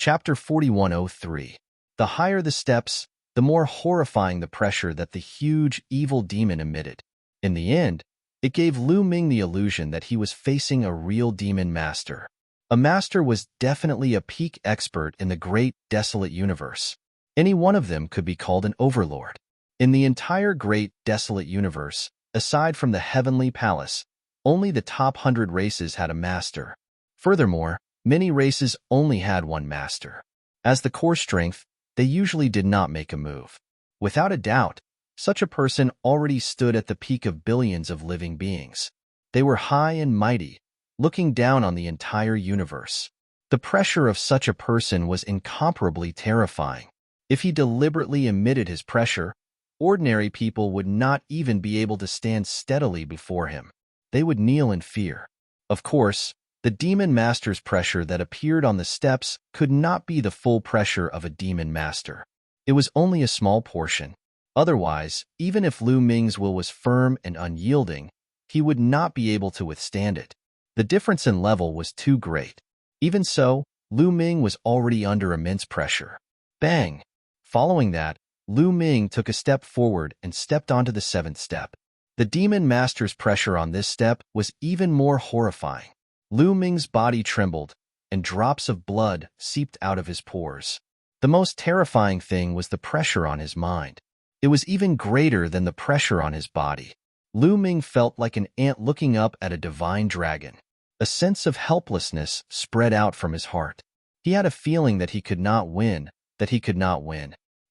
Chapter 4103. The higher the steps, the more horrifying the pressure that the huge, evil demon emitted. In the end, it gave Lu Ming the illusion that he was facing a real demon master. A master was definitely a peak expert in the great, desolate universe. Any one of them could be called an overlord. In the entire great, desolate universe, aside from the heavenly palace, only the top 100 races had a master. Furthermore, many races only had one master. As the core strength, they usually did not make a move. Without a doubt, such a person already stood at the peak of billions of living beings. They were high and mighty, looking down on the entire universe. The pressure of such a person was incomparably terrifying. If he deliberately emitted his pressure, ordinary people would not even be able to stand steadily before him. They would kneel in fear. Of course, the demon master's pressure that appeared on the steps could not be the full pressure of a demon master. It was only a small portion. Otherwise, even if Lu Ming's will was firm and unyielding, he would not be able to withstand it. The difference in level was too great. Even so, Lu Ming was already under immense pressure. Bang! Following that, Lu Ming took a step forward and stepped onto the 7th step. The demon master's pressure on this step was even more horrifying. Lu Ming's body trembled, and drops of blood seeped out of his pores. The most terrifying thing was the pressure on his mind. It was even greater than the pressure on his body. Lu Ming felt like an ant looking up at a divine dragon. A sense of helplessness spread out from his heart. He had a feeling that he could not win,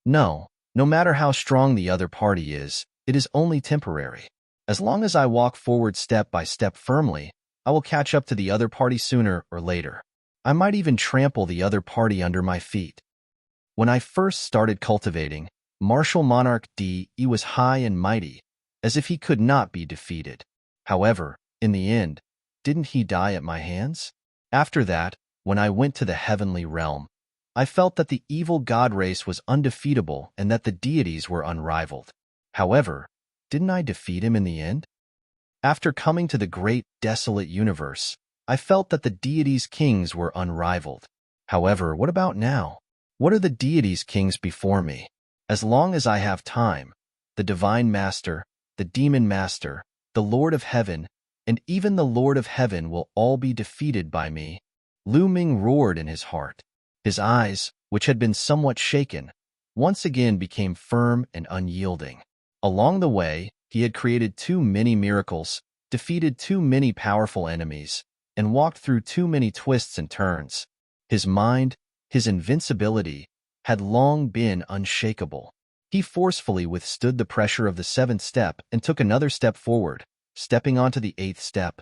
No matter how strong the other party is, it is only temporary. As long as I walk forward step by step firmly, I will catch up to the other party sooner or later. I might even trample the other party under my feet. When I first started cultivating, Martial Monarch D, he was high and mighty, as if he could not be defeated. However, in the end, didn't he die at my hands? After that, when I went to the heavenly realm, I felt that the evil god race was undefeatable and that the deities were unrivaled. However, didn't I defeat him in the end? After coming to the great, desolate universe, I felt that the deities' kings were unrivaled. However, what about now? What are the deities' kings before me? As long as I have time, the divine master, the demon master, the Lord of Heaven, and even the Lord of Heaven will all be defeated by me. Lu Ming roared in his heart. His eyes, which had been somewhat shaken, once again became firm and unyielding. Along the way, he had created too many miracles, defeated too many powerful enemies, and walked through too many twists and turns. His mind, his invincibility, had long been unshakable. He forcefully withstood the pressure of the 7th step and took another step forward, stepping onto the 8th step.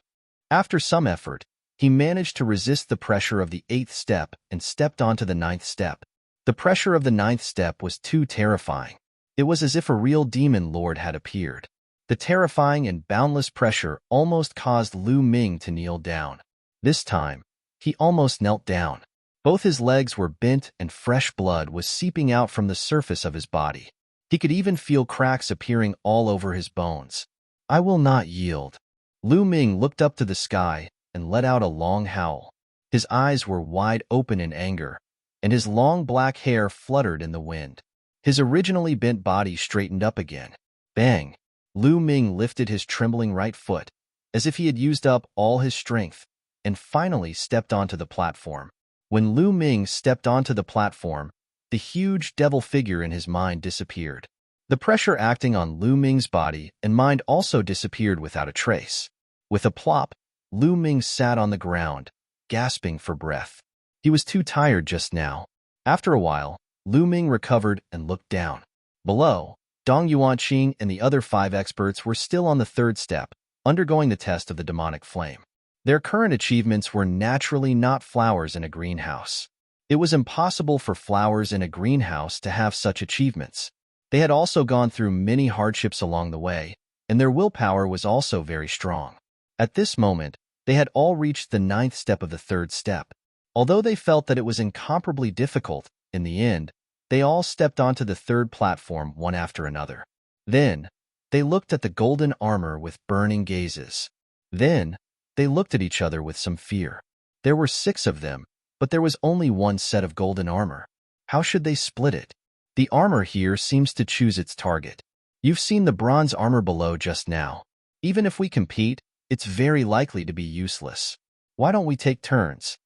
After some effort, he managed to resist the pressure of the 8th step and stepped onto the 9th step. The pressure of the 9th step was too terrifying. It was as if a real demon lord had appeared. The terrifying and boundless pressure almost caused Lu Ming to kneel down. This time, he almost knelt down. Both his legs were bent and fresh blood was seeping out from the surface of his body. He could even feel cracks appearing all over his bones. I will not yield. Lu Ming looked up to the sky and let out a long howl. His eyes were wide open in anger, and his long black hair fluttered in the wind. His originally bent body straightened up again. Bang! Lu Ming lifted his trembling right foot, as if he had used up all his strength, and finally stepped onto the platform. When Lu Ming stepped onto the platform, the huge devil figure in his mind disappeared. The pressure acting on Lu Ming's body and mind also disappeared without a trace. With a plop, Lu Ming sat on the ground, gasping for breath. He was too tired just now. After a while, Lu Ming recovered and looked down. Below, Dong Yuanqing and the other 5 experts were still on the 3rd step, undergoing the test of the demonic flame. Their current achievements were naturally not flowers in a greenhouse. It was impossible for flowers in a greenhouse to have such achievements. They had also gone through many hardships along the way, and their willpower was also very strong. At this moment, they had all reached the 9th step of the 3rd step. Although they felt that it was incomparably difficult, in the end, they all stepped onto the 3rd platform one after another. Then, they looked at the golden armor with burning gazes. Then, they looked at each other with some fear. There were 6 of them, but there was only one set of golden armor. How should they split it? The armor here seems to choose its target. You've seen the bronze armor below just now. Even if we compete, it's very likely to be useless. Why don't we take turns?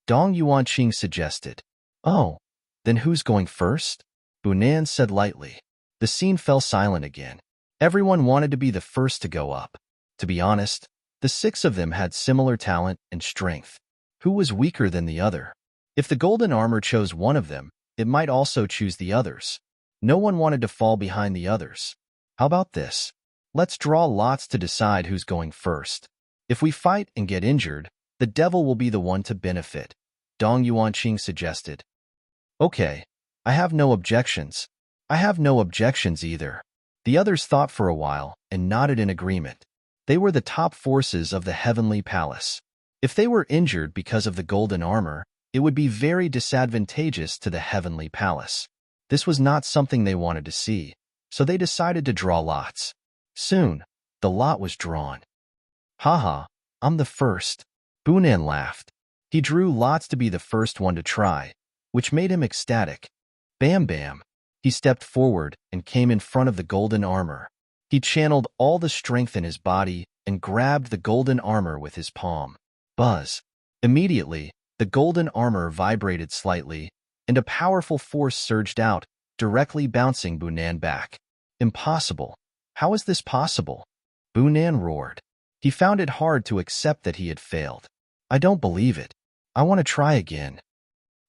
Dong Yuanqing suggested. Oh, then who's going first? Bunan said lightly. The scene fell silent again. Everyone wanted to be the first to go up. To be honest, the 6 of them had similar talent and strength. Who was weaker than the other? If the golden armor chose one of them, it might also choose the others. No one wanted to fall behind the others. How about this? Let's draw lots to decide who's going first. If we fight and get injured, the devil will be the one to benefit, Dong Yuanqing suggested. Okay, I have no objections. I have no objections either. The others thought for a while and nodded in agreement. They were the top forces of the heavenly palace. If they were injured because of the golden armor, it would be very disadvantageous to the heavenly palace. This was not something they wanted to see, so they decided to draw lots. Soon, the lot was drawn. Haha, I'm the first. Bunan laughed. He drew lots to be the first one to try, which made him ecstatic. Bam bam. He stepped forward and came in front of the golden armor. He channeled all the strength in his body and grabbed the golden armor with his palm. Buzz. Immediately, the golden armor vibrated slightly, and a powerful force surged out, directly bouncing Bunan back. Impossible. How is this possible? Bunan roared. He found it hard to accept that he had failed. I don't believe it. I want to try again.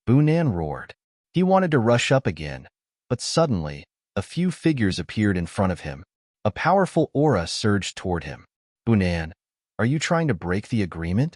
Bunan roared. He wanted to rush up again, but suddenly, a few figures appeared in front of him. A powerful aura surged toward him. Bunan, are you trying to break the agreement?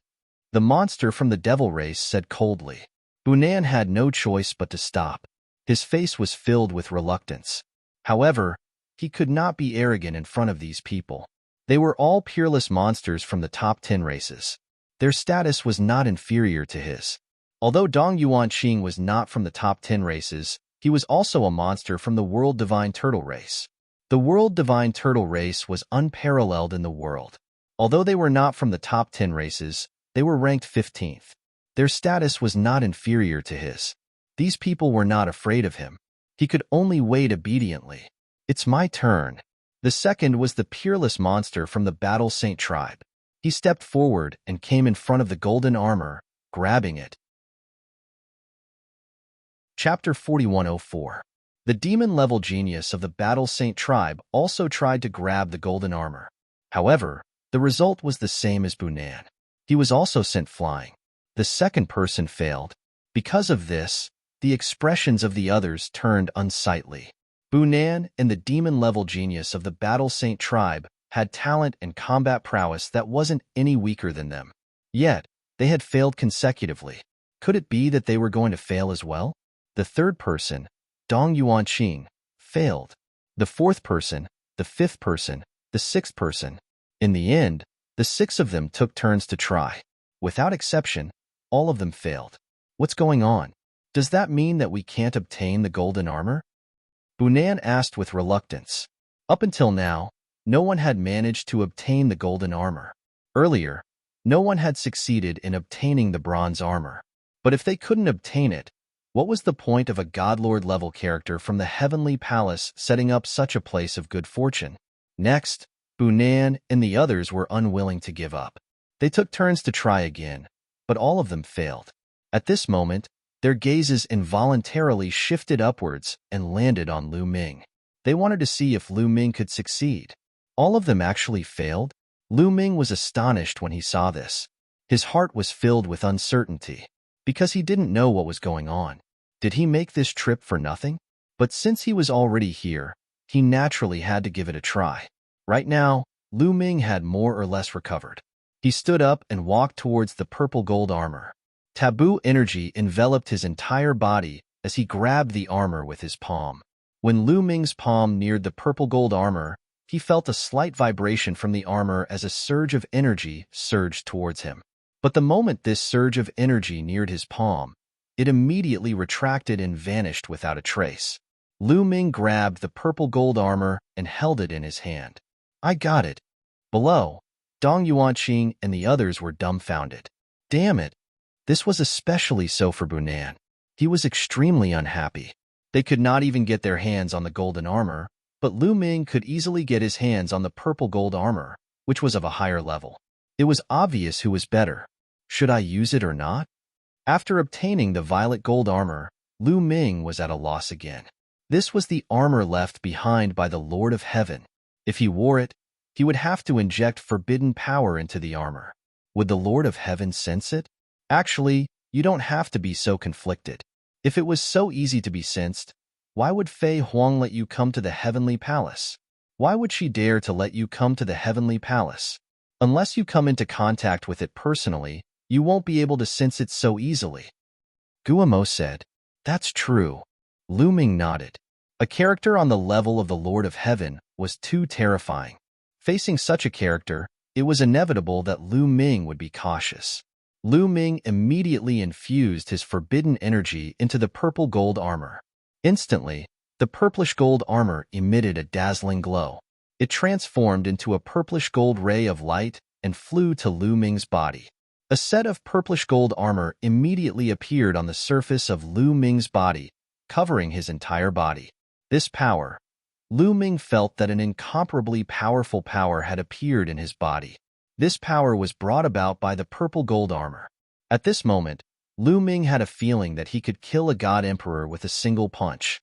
The monster from the devil race said coldly. Bunan had no choice but to stop. His face was filled with reluctance. However, he could not be arrogant in front of these people. They were all peerless monsters from the top 10 races. Their status was not inferior to his. Although Dong Yuanqing was not from the top 10 races, he was also a monster from the World Divine Turtle race. The World Divine Turtle race was unparalleled in the world. Although they were not from the top 10 races, they were ranked 15th. Their status was not inferior to his. These people were not afraid of him. He could only wait obediently. It's my turn. The second was the peerless monster from the Battle Saint tribe. He stepped forward and came in front of the golden armor, grabbing it. Chapter 4104. The demon-level genius of the Battle Saint tribe also tried to grab the golden armor. However, the result was the same as Bunan. He was also sent flying. The second person failed. Because of this, the expressions of the others turned unsightly. Bunan and the demon-level genius of the Battle Saint tribe had talent and combat prowess that wasn't any weaker than them. Yet, they had failed consecutively. Could it be that they were going to fail as well? The third person, Dong Yuanqing, failed. The fourth person, the fifth person, the sixth person. In the end, the 6 of them took turns to try. Without exception, all of them failed. What's going on? Does that mean that we can't obtain the golden armor? Bunan asked with reluctance. Up until now, no one had managed to obtain the golden armor. Earlier, no one had succeeded in obtaining the bronze armor. But if they couldn't obtain it, what was the point of a Godlord-level character from the Heavenly Palace setting up such a place of good fortune? Next, Bunan and the others were unwilling to give up. They took turns to try again, but all of them failed. At this moment, their gazes involuntarily shifted upwards and landed on Lu Ming. They wanted to see if Lu Ming could succeed. All of them actually failed? Lu Ming was astonished when he saw this. His heart was filled with uncertainty, because he didn't know what was going on. Did he make this trip for nothing? But since he was already here, he naturally had to give it a try. Right now, Lu Ming had more or less recovered. He stood up and walked towards the purple gold armor. Taboo energy enveloped his entire body as he grabbed the armor with his palm. When Lu Ming's palm neared the purple gold armor, he felt a slight vibration from the armor as a surge of energy surged towards him. But the moment this surge of energy neared his palm, it immediately retracted and vanished without a trace. Lu Ming grabbed the purple gold armor and held it in his hand. I got it. Below, Dong Yuanqing and the others were dumbfounded. Damn it. This was especially so for Bunan. He was extremely unhappy. They could not even get their hands on the golden armor, but Lu Ming could easily get his hands on the purple gold armor, which was of a higher level. It was obvious who was better. Should I use it or not? After obtaining the violet gold armor, Lu Ming was at a loss again. This was the armor left behind by the Lord of Heaven. If he wore it, he would have to inject forbidden power into the armor. Would the Lord of Heaven sense it? Actually, you don't have to be so conflicted. If it was so easy to be sensed, why would Fei Huang let you come to the heavenly palace? Why would she dare to let you come to the heavenly palace? Unless you come into contact with it personally, you won't be able to sense it so easily. Guamo said, "That's true." Lu Ming nodded. A character on the level of the Lord of Heaven was too terrifying. Facing such a character, it was inevitable that Lu Ming would be cautious. Lu Ming immediately infused his forbidden energy into the purple gold armor. Instantly, the purplish gold armor emitted a dazzling glow. It transformed into a purplish gold ray of light and flew to Lu Ming's body. A set of purplish gold armor immediately appeared on the surface of Lu Ming's body, covering his entire body. This power, Lu Ming felt that an incomparably powerful power had appeared in his body. This power was brought about by the purple gold armor. At this moment, Lu Ming had a feeling that he could kill a god emperor with a single punch.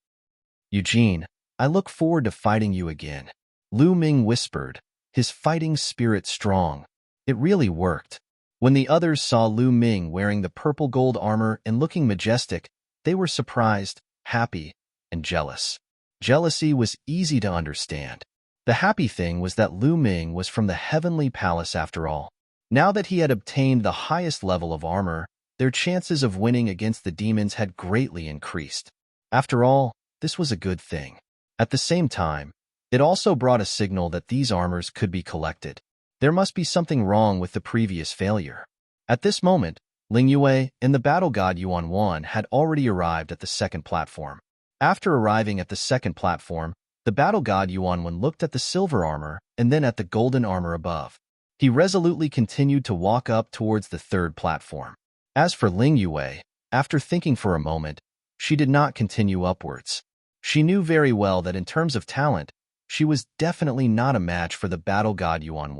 "Eugene, I look forward to fighting you again," Lu Ming whispered, his fighting spirit strong. It really worked. When the others saw Lu Ming wearing the purple gold armor and looking majestic, they were surprised, happy, and jealous. Jealousy was easy to understand. The happy thing was that Lu Ming was from the heavenly palace after all. Now that he had obtained the highest level of armor, their chances of winning against the demons had greatly increased. After all, this was a good thing. At the same time, it also brought a signal that these armors could be collected. There must be something wrong with the previous failure. At this moment, Ling Yue and the battle god Yuan had already arrived at the second platform. After arriving at the second platform, the battle god Yuan looked at the silver armor and then at the golden armor above. He resolutely continued to walk up towards the third platform. As for Ling Yue, after thinking for a moment, she did not continue upwards. She knew very well that in terms of talent, she was definitely not a match for the battle god Yuan.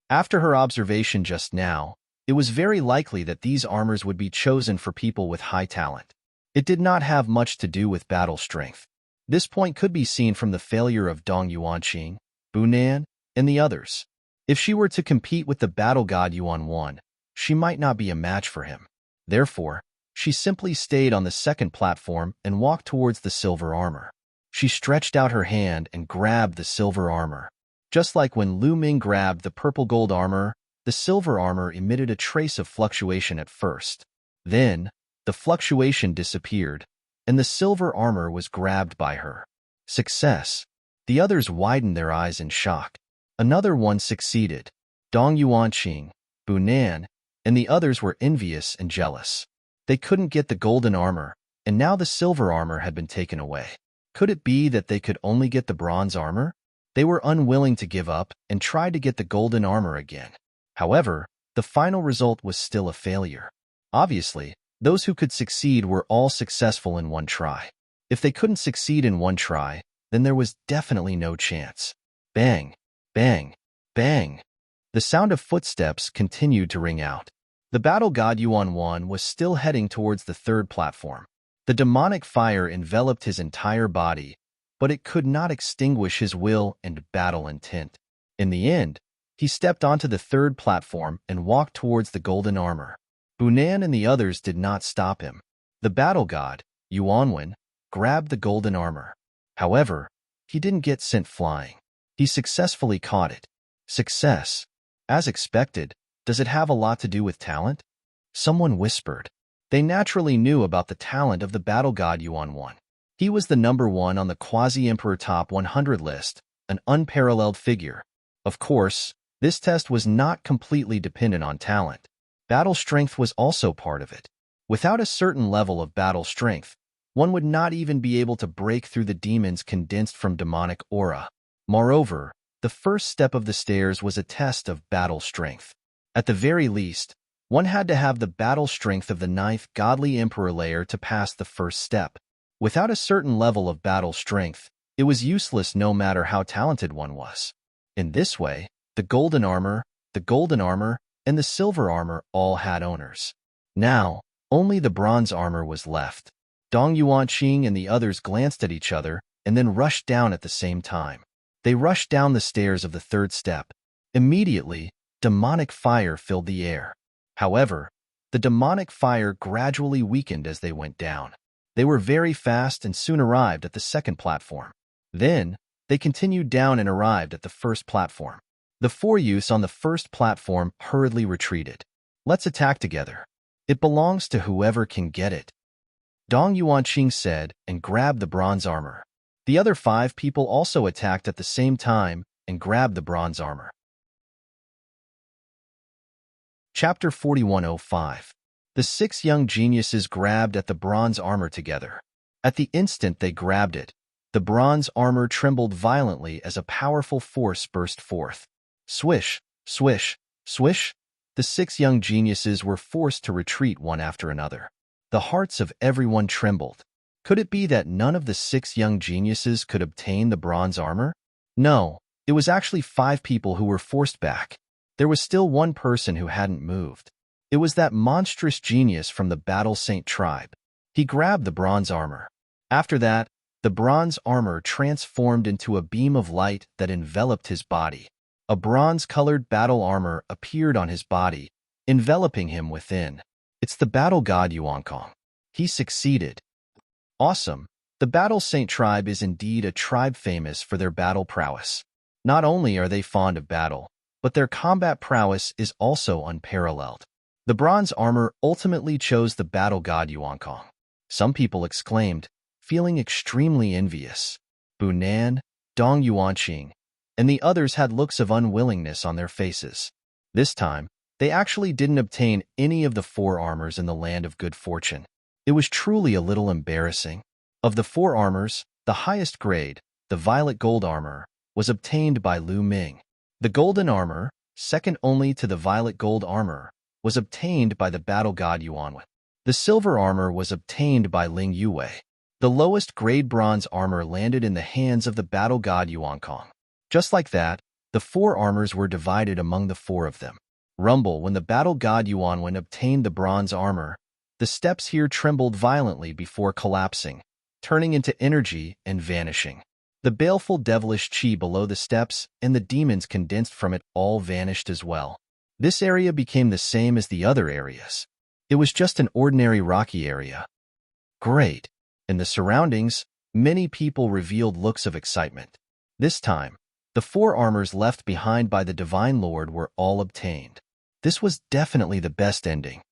After her observation just now, it was very likely that these armors would be chosen for people with high talent. It did not have much to do with battle strength. This point could be seen from the failure of Dong Yuanqing, Bunan, and the others. If she were to compete with the battle god Yuan, she might not be a match for him. Therefore, she simply stayed on the second platform and walked towards the silver armor. She stretched out her hand and grabbed the silver armor. Just like when Lu Ming grabbed the purple gold armor, the silver armor emitted a trace of fluctuation at first. Then, the fluctuation disappeared, and the silver armor was grabbed by her. Success! The others widened their eyes in shock. Another one succeeded. Dong Yuanqing, Bunan, and the others were envious and jealous. They couldn't get the golden armor, and now the silver armor had been taken away. Could it be that they could only get the bronze armor? They were unwilling to give up and tried to get the golden armor again. However, the final result was still a failure. Obviously, those who could succeed were all successful in one try. If they couldn't succeed in one try, then there was definitely no chance. Bang, bang, bang. The sound of footsteps continued to ring out. The battle god Yuan was still heading towards the third platform. The demonic fire enveloped his entire body, but it could not extinguish his will and battle intent. In the end, he stepped onto the third platform and walked towards the golden armor. Bunan and the others did not stop him. The battle god, Yuanwen, grabbed the golden armor. However, he didn't get sent flying. He successfully caught it. Success. As expected, does it have a lot to do with talent? Someone whispered. They naturally knew about the talent of the battle god Yuan. He was the number one on the Quasi-Emperor Top 100 list, an unparalleled figure. Of course, this test was not completely dependent on talent. Battle strength was also part of it. Without a certain level of battle strength, one would not even be able to break through the demons condensed from demonic aura. Moreover, the first step of the stairs was a test of battle strength. At the very least, One had to have the battle strength of the ninth godly emperor layer to pass the first step. Without a certain level of battle strength, it was useless no matter how talented one was. In this way, the golden armor, and the silver armor all had owners. Now, only the bronze armor was left. Dong Yuanqing and the others glanced at each other and then rushed down at the same time. They rushed down the stairs of the third step. Immediately, demonic fire filled the air. However, the demonic fire gradually weakened as they went down. They were very fast and soon arrived at the second platform. Then, they continued down and arrived at the first platform. The four youths on the first platform hurriedly retreated. Let's attack together. It belongs to whoever can get it, Dong Yuanqing said and grabbed the bronze armor. The other 5 people also attacked at the same time and grabbed the bronze armor. Chapter 4105. The 6 young geniuses grabbed at the bronze armor together. At the instant they grabbed it, the bronze armor trembled violently as a powerful force burst forth. Swish, swish, swish. The 6 young geniuses were forced to retreat one after another. The hearts of everyone trembled. Could it be that none of the 6 young geniuses could obtain the bronze armor? No, it was actually 5 people who were forced back. There was still one person who hadn't moved. It was that monstrous genius from the Battle Saint tribe. He grabbed the bronze armor. After that, the bronze armor transformed into a beam of light that enveloped his body. A bronze-colored battle armor appeared on his body, enveloping him within. It's the battle god Yuankong. He succeeded. Awesome. The Battle Saint tribe is indeed a tribe famous for their battle prowess. Not only are they fond of battle, but their combat prowess is also unparalleled. The bronze armor ultimately chose the battle god Yuankong. Some people exclaimed, feeling extremely envious. Bunan, Dong Yuanqing, and the others had looks of unwillingness on their faces. This time, they actually didn't obtain any of the 4 armors in the land of good fortune. It was truly a little embarrassing. Of the 4 armors, the highest grade, the violet gold armor, was obtained by Lu Ming. The golden armor, second only to the violet gold armor, was obtained by the battle god Yuanwen. The silver armor was obtained by Ling Yue. The lowest grade bronze armor landed in the hands of the battle god Yuankong. Just like that, the 4 armors were divided among the 4 of them. Rumble when the battle god Yuanwen obtained the bronze armor. The steps here trembled violently before collapsing, turning into energy and vanishing. The baleful devilish chi below the steps and the demons condensed from it all vanished as well. This area became the same as the other areas. It was just an ordinary rocky area. Great. In the surroundings, many people revealed looks of excitement. This time, the 4 armors left behind by the Divine Lord were all obtained. This was definitely the best ending.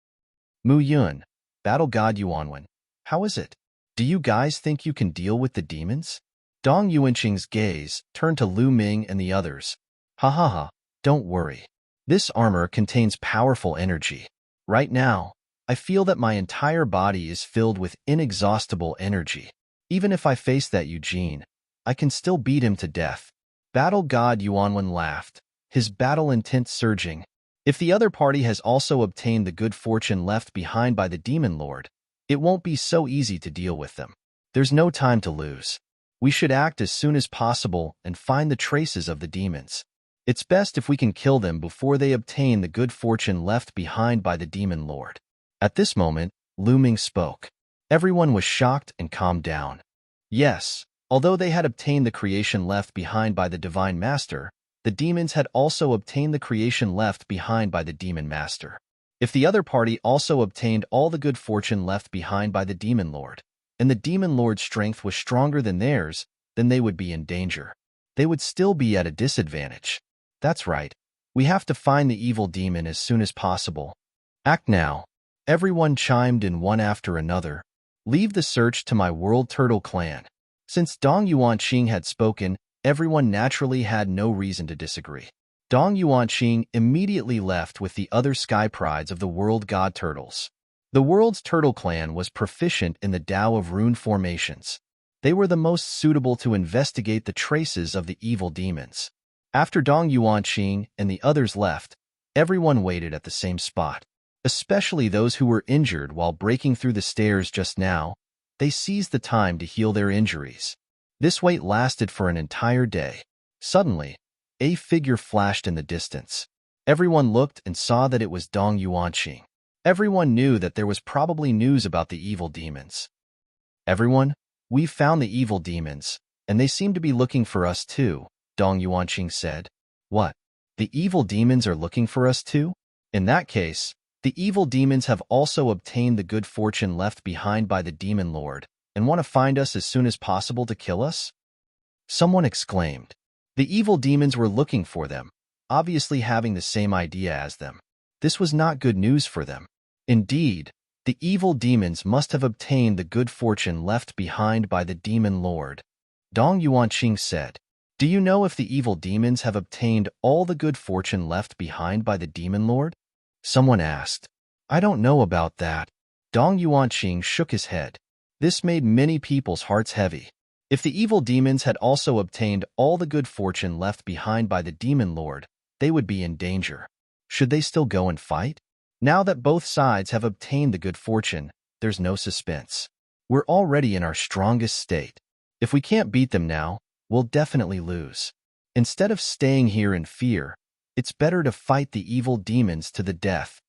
Mu Yun, battle god Yuanwen, how is it? Do you guys think you can deal with the demons? Dong Yuanqing's gaze turned to Lu Ming and the others. Ha ha ha, don't worry. This armor contains powerful energy. Right now, I feel that my entire body is filled with inexhaustible energy. Even if I face that Eugene, I can still beat him to death. Battle god Yuanwen laughed, his battle intent surging. If the other party has also obtained the good fortune left behind by the Demon Lord, it won't be so easy to deal with them. There's no time to lose. We should act as soon as possible and find the traces of the demons. It's best if we can kill them before they obtain the good fortune left behind by the Demon Lord. At this moment, Lu Ming spoke. Everyone was shocked and calmed down. Yes, although they had obtained the creation left behind by the Divine Master, the demons had also obtained the creation left behind by the Demon Master. If the other party also obtained all the good fortune left behind by the Demon Lord, and the Demon Lord's strength was stronger than theirs, then they would be in danger. They would still be at a disadvantage. That's right. We have to find the evil demon as soon as possible. Act now. Everyone chimed in one after another. Leave the search to my World Turtle Clan. Since Dong Yuanqing had spoken, everyone naturally had no reason to disagree. Dong Yuanqing immediately left with the other sky prides of the World God Turtles. The World's Turtle Clan was proficient in the Tao of Rune formations. They were the most suitable to investigate the traces of the evil demons. After Dong Yuanqing and the others left, everyone waited at the same spot. especially those who were injured while breaking through the stairs just now. They seized the time to heal their injuries. This wait lasted for an entire day. Suddenly, a figure flashed in the distance. Everyone looked and saw that it was Dong Yuanqing. Everyone knew that there was probably news about the evil demons. "Everyone, we've found the evil demons, and they seem to be looking for us too," Dong Yuanqing said. "What? The evil demons are looking for us too? In that case, the evil demons have also obtained the good fortune left behind by the demon lord and want to find us as soon as possible to kill us?" Someone exclaimed. The evil demons were looking for them, obviously having the same idea as them. This was not good news for them. Indeed, the evil demons must have obtained the good fortune left behind by the demon lord. Dong Yuanqing said, "Do you know if the evil demons have obtained all the good fortune left behind by the demon lord?" Someone asked. "I don't know about that." Dong Yuanqing shook his head. This made many people's hearts heavy. If the evil demons had also obtained all the good fortune left behind by the demon lord, they would be in danger. Should they still go and fight? Now that both sides have obtained the good fortune, there's no suspense. We're already in our strongest state. If we can't beat them now, we'll definitely lose. Instead of staying here in fear, it's better to fight the evil demons to the death.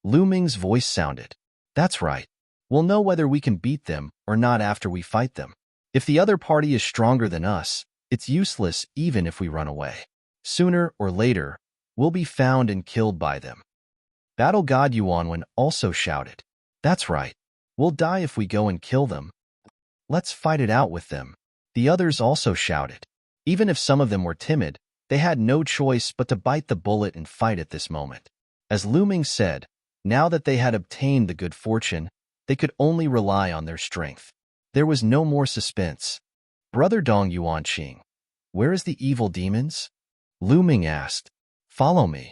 Lu Ming's voice sounded. "That's right. We'll know whether we can beat them or not after we fight them. If the other party is stronger than us, it's useless even if we run away. Sooner or later, we'll be found and killed by them." Battle God Yuanwen also shouted. "That's right. We'll die if we go and kill them. Let's fight it out with them." The others also shouted. Even if some of them were timid, they had no choice but to bite the bullet and fight at this moment. As Lu Ming said, now that they had obtained the good fortune, they could only rely on their strength. There was no more suspense. "Brother Dong Yuanqing, where is the evil demons?" Lu Ming asked. "Follow me,"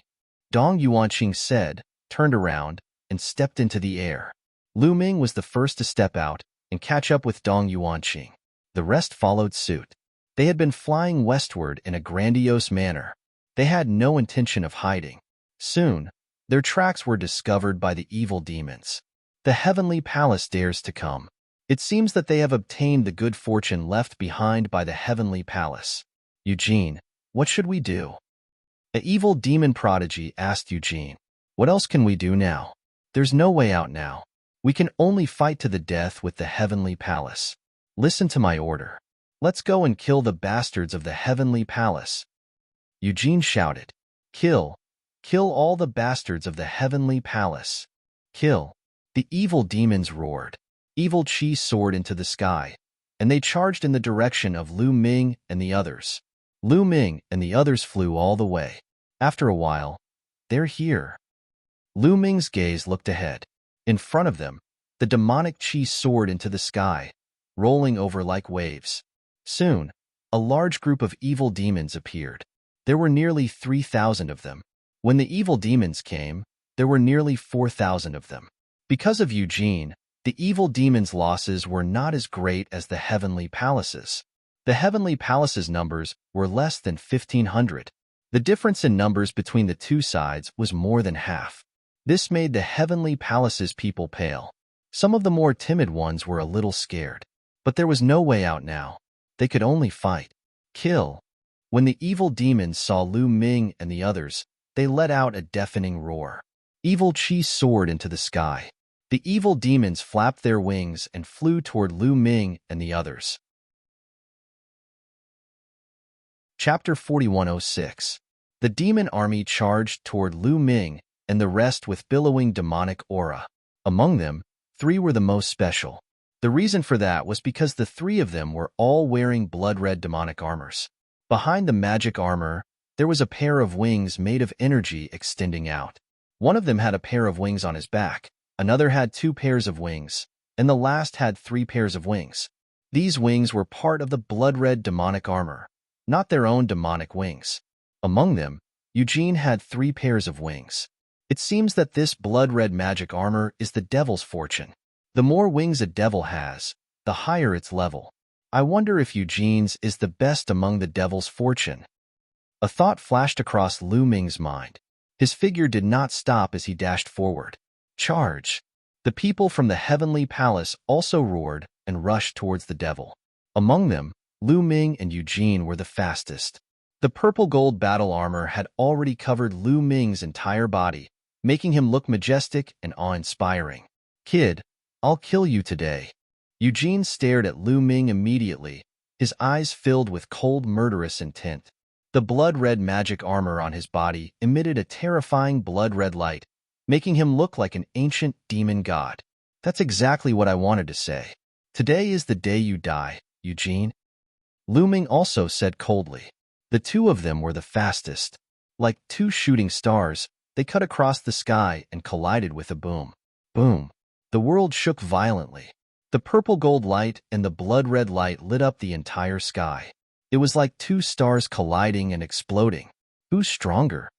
Dong Yuanqing said, turned around, and stepped into the air. Lu Ming was the first to step out and catch up with Dong Yuanqing. The rest followed suit. They had been flying westward in a grandiose manner. They had no intention of hiding. Soon, their tracks were discovered by the evil demons. The heavenly palace dares to come. It seems that they have obtained the good fortune left behind by the heavenly palace. "Eugene, what should we do?" An evil demon prodigy asked Eugene. "What else can we do now? There's no way out now. We can only fight to the death with the heavenly palace. Listen to my order. Let's go and kill the bastards of the heavenly palace." Eugene shouted. "Kill! Kill all the bastards of the heavenly palace! Kill!" The evil demons roared. Evil Qi soared into the sky, and they charged in the direction of Lu Ming and the others. Lu Ming and the others flew all the way. After a while, "They're here." Lu Ming's gaze looked ahead. In front of them, the demonic Qi soared into the sky, rolling over like waves. Soon, a large group of evil demons appeared. There were nearly 3,000 of them. When the evil demons came, there were nearly 4,000 of them. Because of Eugene, the evil demons' losses were not as great as the heavenly palaces. The heavenly palaces' numbers were less than 1,500. The difference in numbers between the two sides was more than half. This made the heavenly palaces' people pale. Some of the more timid ones were a little scared. But there was no way out now. They could only fight. Kill. When the evil demons saw Lu Ming and the others, they let out a deafening roar. Evil Qi soared into the sky. The evil demons flapped their wings and flew toward Lu Ming and the others. Chapter 4106. The demon army charged toward Lu Ming and the rest with billowing demonic aura. Among them, 3 were the most special. The reason for that was because the 3 of them were all wearing blood-red demonic armors. Behind the magic armor, there was a pair of wings made of energy extending out. One of them had a pair of wings on his back, another had 2 pairs of wings, and the last had 3 pairs of wings. These wings were part of the blood-red demonic armor, not their own demonic wings. Among them, Eugene had 3 pairs of wings. It seems that this blood-red magic armor is the devil's fortune. The more wings a devil has, the higher its level. I wonder if Eugene's is the best among the devil's fortune. A thought flashed across Lu Ming's mind. His figure did not stop as he dashed forward. Charge! The people from the heavenly palace also roared and rushed towards the devil. Among them, Lu Ming and Eugene were the fastest. The purple gold battle armor had already covered Lu Ming's entire body, making him look majestic and awe-inspiring. Kid, I'll kill you today. Eugene stared at Lu Ming immediately, his eyes filled with cold, murderous intent. The blood-red magic armor on his body emitted a terrifying blood-red light, making him look like an ancient demon god. That's exactly what I wanted to say. Today is the day you die, Eugene. Lu Ming also said coldly. The two of them were the fastest. Like two shooting stars, they cut across the sky and collided with a boom. Boom. The world shook violently. The purple gold light and the blood-red light lit up the entire sky. It was like two stars colliding and exploding. Who's stronger?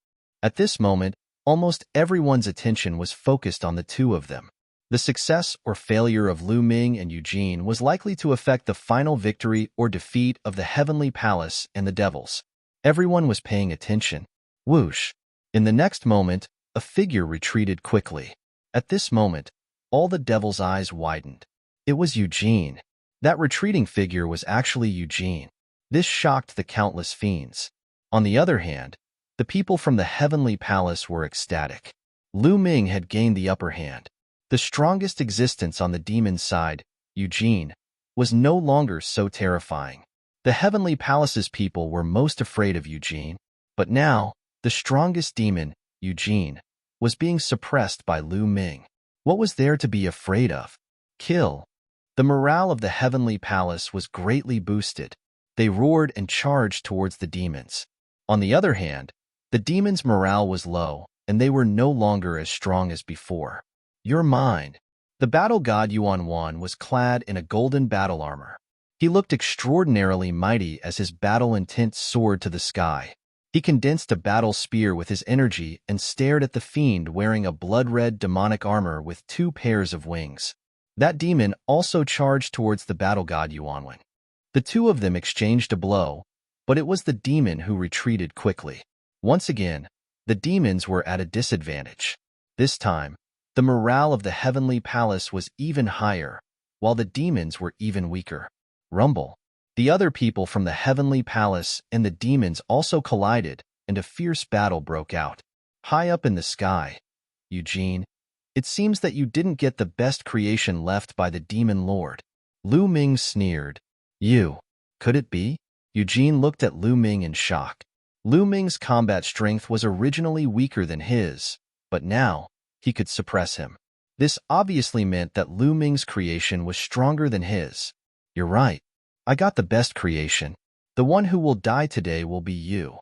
At this moment, almost everyone's attention was focused on the two of them. The success or failure of Lu Ming and Eugene was likely to affect the final victory or defeat of the Heavenly Palace and the Devils. Everyone was paying attention. Whoosh! In the next moment, a figure retreated quickly. At this moment, all the Devils' eyes widened. It was Eugene. That retreating figure was actually Eugene. This shocked the countless fiends. On the other hand, the people from the Heavenly Palace were ecstatic. Lu Ming had gained the upper hand. The strongest existence on the demon's side, Eugene, was no longer so terrifying. The Heavenly Palace's people were most afraid of Eugene, but now, the strongest demon, Eugene, was being suppressed by Lu Ming. What was there to be afraid of? Kill. The morale of the Heavenly Palace was greatly boosted. They roared and charged towards the demons. On the other hand, the demons' morale was low, and they were no longer as strong as before. You're mine. The battle god Yuan was clad in a golden battle armor. He looked extraordinarily mighty as his battle intent soared to the sky. He condensed a battle spear with his energy and stared at the fiend wearing a blood-red demonic armor with two pairs of wings. That demon also charged towards the battle god Yuan. The two of them exchanged a blow, but it was the demon who retreated quickly. Once again, the demons were at a disadvantage. This time, the morale of the Heavenly Palace was even higher, while the demons were even weaker. Rumble. The other people from the Heavenly Palace and the demons also collided, and a fierce battle broke out. High up in the sky, Eugene, it seems that you didn't get the best creation left by the Demon Lord. Lu Ming sneered. You. Could it be? Eugene looked at Lu Ming in shock. Lu Ming's combat strength was originally weaker than his, but now, he could suppress him. This obviously meant that Lu Ming's creation was stronger than his. You're right. I got the best creation. The one who will die today will be you.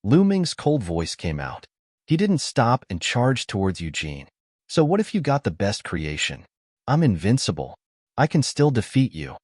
Lu Ming's cold voice came out. He didn't stop and charged towards Eugene. So what if you got the best creation? I'm invincible. I can still defeat you.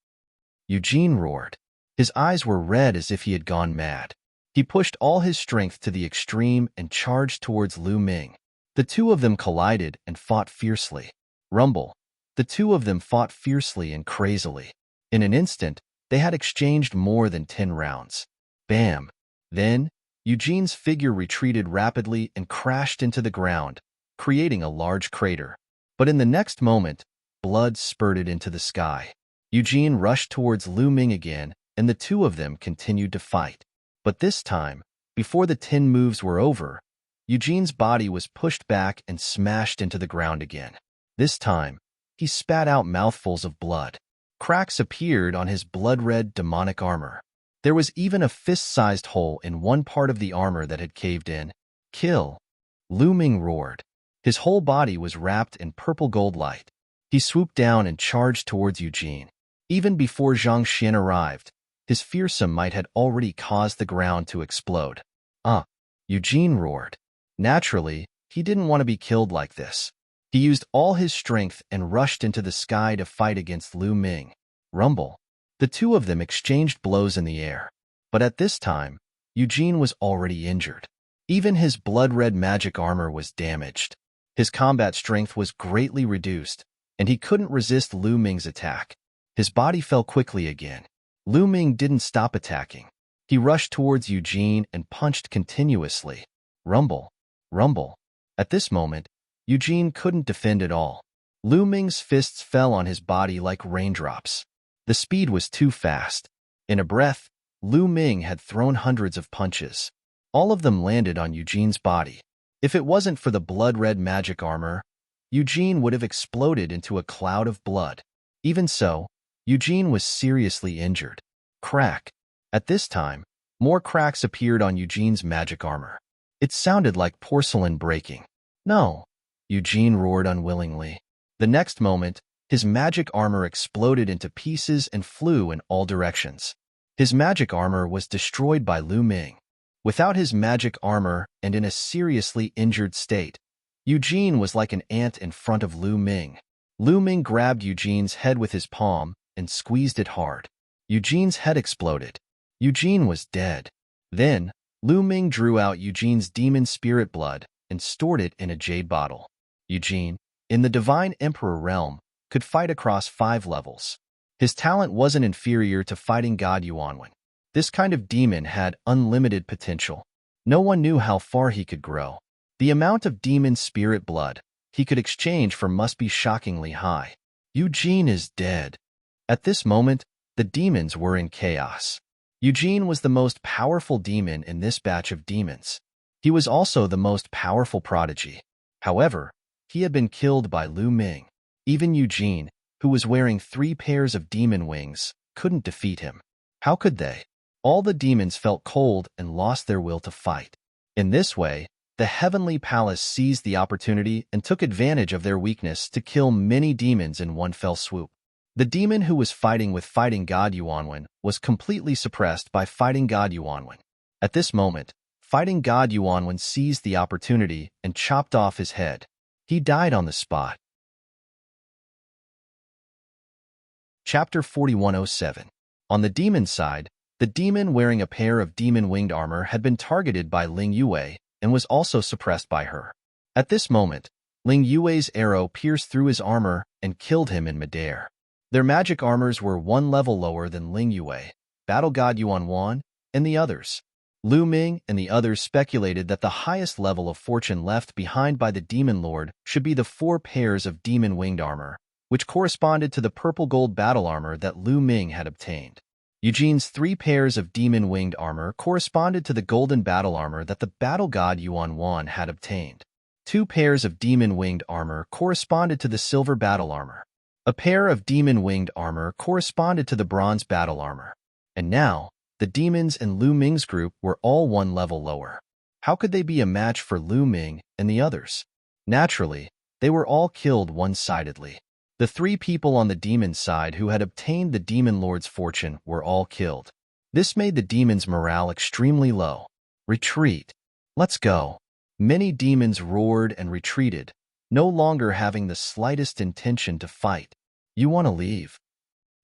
Eugene roared. His eyes were red as if he had gone mad. He pushed all his strength to the extreme and charged towards Lu Ming. The two of them collided and fought fiercely. Rumble. The two of them fought fiercely and crazily. In an instant, they had exchanged more than 10 rounds. Bam! Then, Eugene's figure retreated rapidly and crashed into the ground, creating a large crater. But in the next moment, blood spurted into the sky. Eugene rushed towards Lu Ming again, and the two of them continued to fight. But this time, before the 10 moves were over, Eugene's body was pushed back and smashed into the ground again. This time, he spat out mouthfuls of blood. Cracks appeared on his blood-red demonic armor. There was even a fist-sized hole in one part of the armor that had caved in. Kill! Lu Ming roared. His whole body was wrapped in purple gold light. He swooped down and charged towards Eugene. Even before Zhang Xian arrived, his fearsome might had already caused the ground to explode. Eugene roared. Naturally, he didn't want to be killed like this. He used all his strength and rushed into the sky to fight against Lu Ming. Rumble. The two of them exchanged blows in the air. But at this time, Eugene was already injured. Even his blood-red magic armor was damaged. His combat strength was greatly reduced, and he couldn't resist Lu Ming's attack. His body fell quickly again. Lu Ming didn't stop attacking. He rushed towards Eugene and punched continuously. Rumble. Rumble. At this moment, Eugene couldn't defend at all. Lu Ming's fists fell on his body like raindrops. The speed was too fast. In a breath, Lu Ming had thrown hundreds of punches. All of them landed on Eugene's body. If it wasn't for the blood-red magic armor, Eugene would have exploded into a cloud of blood. Even so, Eugene was seriously injured. Crack. At this time, more cracks appeared on Eugene's magic armor. It sounded like porcelain breaking. No, Eugene roared unwillingly. The next moment, his magic armor exploded into pieces and flew in all directions. His magic armor was destroyed by Lu Ming. Without his magic armor and in a seriously injured state, Eugene was like an ant in front of Lu Ming. Lu Ming grabbed Eugene's head with his palm and squeezed it hard. Eugene's head exploded. Eugene was dead. Then, Lu Ming drew out Eugene's demon spirit blood and stored it in a jade bottle. Eugene, in the Divine Emperor realm, could fight across 5 levels. His talent wasn't inferior to fighting God Yuanwen. This kind of demon had unlimited potential. No one knew how far he could grow. The amount of demon spirit blood he could exchange for must be shockingly high. Eugene is dead. At this moment, the demons were in chaos. Eugene was the most powerful demon in this batch of demons. He was also the most powerful prodigy. However, he had been killed by Lu Ming. Even Eugene, who was wearing 3 pairs of demon wings, couldn't defeat him. How could they? All the demons felt cold and lost their will to fight. In this way, the Heavenly Palace seized the opportunity and took advantage of their weakness to kill many demons in one fell swoop. The demon who was fighting with Fighting God Yuanwen was completely suppressed by Fighting God Yuanwen. At this moment, Fighting God Yuanwen seized the opportunity and chopped off his head. He died on the spot. Chapter 4107. On the demon side, the demon wearing a pair of demon-winged armor had been targeted by Ling Yue and was also suppressed by her. At this moment, Ling Yue's arrow pierced through his armor and killed him in midair. Their magic armors were 1 level lower than Ling Yue, Battle God Yuanwan, and the others. Lu Ming and the others speculated that the highest level of fortune left behind by the Demon Lord should be the 4 pairs of demon-winged armor, which corresponded to the purple-gold battle armor that Lu Ming had obtained. Eugene's 3 pairs of demon-winged armor corresponded to the golden battle armor that the battle god Yuanwan had obtained. 2 pairs of demon-winged armor corresponded to the silver battle armor. A pair of demon-winged armor corresponded to the bronze battle armor. And now, the demons in Lu Ming's group were all 1 level lower. How could they be a match for Lu Ming and the others? Naturally, they were all killed one-sidedly. The 3 people on the demon side who had obtained the Demon Lord's fortune were all killed. This made the demons' morale extremely low. Retreat. Let's go. Many demons roared and retreated, no longer having the slightest intention to fight. You want to leave?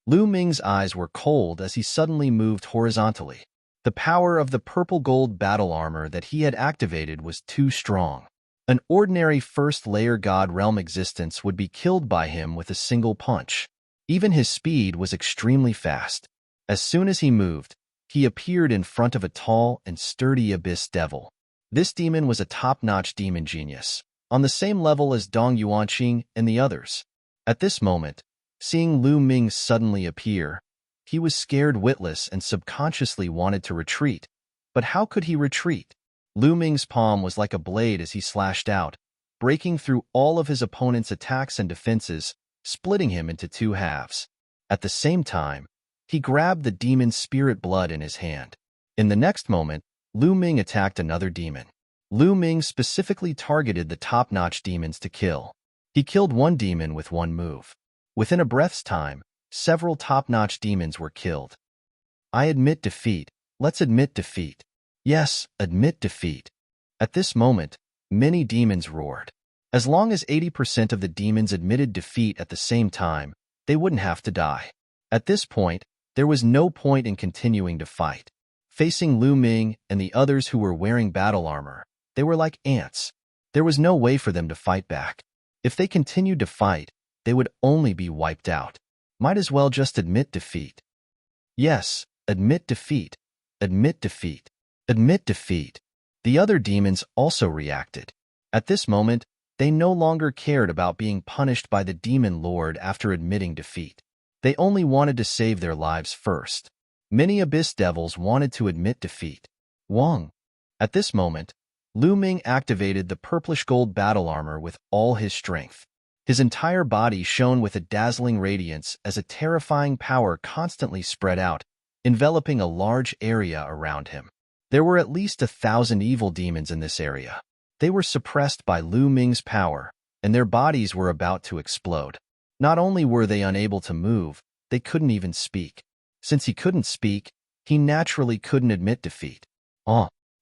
Lu Ming's eyes were cold as he suddenly moved horizontally. The power of the purple-gold battle armor that he had activated was too strong. An ordinary first-layer God realm existence would be killed by him with a single punch. Even his speed was extremely fast. As soon as he moved, he appeared in front of a tall and sturdy abyss devil. This demon was a top-notch demon genius, on the same level as Dong Yuanqing and the others. At this moment, seeing Lu Ming suddenly appear, he was scared witless and subconsciously wanted to retreat. But how could he retreat? Lu Ming's palm was like a blade as he slashed out, breaking through all of his opponent's attacks and defenses, splitting him into 2 halves. At the same time, he grabbed the demon's spirit blood in his hand. In the next moment, Lu Ming attacked another demon. Lu Ming specifically targeted the top-notch demons to kill. He killed 1 demon with 1 move. Within a breath's time, several top-notch demons were killed. I admit defeat. Let's admit defeat. Yes, admit defeat. At this moment, many demons roared. As long as 80% of the demons admitted defeat at the same time, they wouldn't have to die. At this point, there was no point in continuing to fight. Facing Lu Ming and the others who were wearing battle armor, they were like ants. There was no way for them to fight back. If they continued to fight, they would only be wiped out. Might as well just admit defeat. Yes, admit defeat. Admit defeat. Admit defeat. The other demons also reacted. At this moment, They no longer cared about being punished by the demon lord after admitting defeat. They only wanted to save their lives first. Many abyss devils wanted to admit defeat. Wang. At this moment, Lu Ming activated the purplish gold battle armor with all his strength. His entire body shone with a dazzling radiance as a terrifying power constantly spread out, enveloping a large area around him. There were at least 1,000 evil demons in this area. They were suppressed by Lu Ming's power, and their bodies were about to explode. Not only were they unable to move, they couldn't even speak. Since he couldn't speak, he naturally couldn't admit defeat.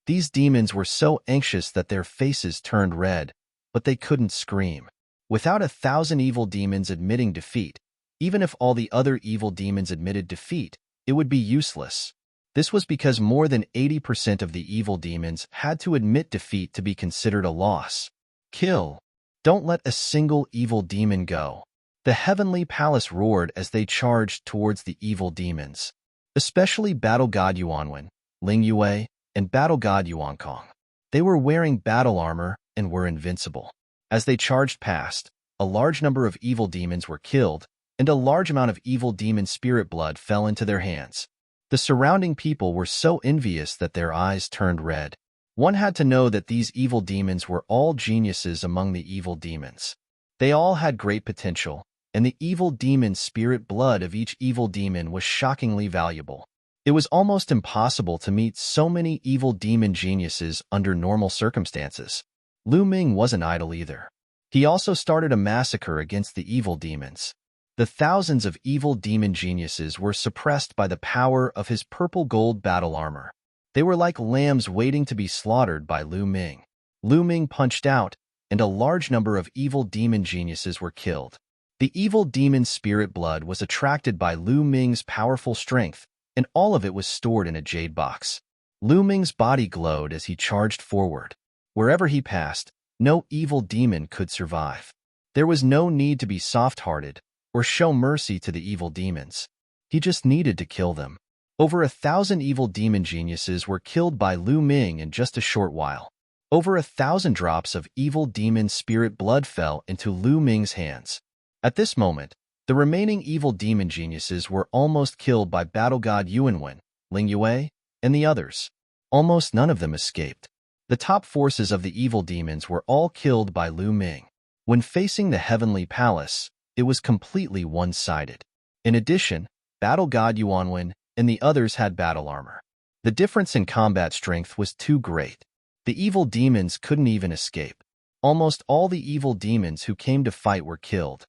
These demons were so anxious that their faces turned red, but they couldn't scream. Without 1,000 evil demons admitting defeat, even if all the other evil demons admitted defeat, it would be useless. This was because more than 80% of the evil demons had to admit defeat to be considered a loss. Kill. Don't let a single evil demon go. The heavenly palace roared as they charged towards the evil demons, especially Battle God Yuanwen, Ling Yue, and Battle God Yuankong. They were wearing battle armor and were invincible. As they charged past, a large number of evil demons were killed, and a large amount of evil demon spirit blood fell into their hands. The surrounding people were so envious that their eyes turned red. One had to know that these evil demons were all geniuses among the evil demons. They all had great potential, and the evil demon spirit blood of each evil demon was shockingly valuable. It was almost impossible to meet so many evil demon geniuses under normal circumstances. Lu Ming wasn't idle either. He also started a massacre against the evil demons. The thousands of evil demon geniuses were suppressed by the power of his purple gold battle armor. They were like lambs waiting to be slaughtered by Lu Ming. Lu Ming punched out, and a large number of evil demon geniuses were killed. The evil demon spirit blood was attracted by Lu Ming's powerful strength, and all of it was stored in a jade box. Lu Ming's body glowed as he charged forward. Wherever he passed, no evil demon could survive. There was no need to be soft-hearted or show mercy to the evil demons. He just needed to kill them. Over 1,000 evil demon geniuses were killed by Lu Ming in just a short while. Over 1,000 drops of evil demon spirit blood fell into Lu Ming's hands. At this moment, the remaining evil demon geniuses were almost killed by Battle God Yuanwen, Ling Yue, and the others. Almost none of them escaped. The top forces of the evil demons were all killed by Lu Ming. When facing the heavenly palace, it was completely one-sided. In addition, Battle God Yuanwen and the others had battle armor. The difference in combat strength was too great. The evil demons couldn't even escape. Almost all the evil demons who came to fight were killed.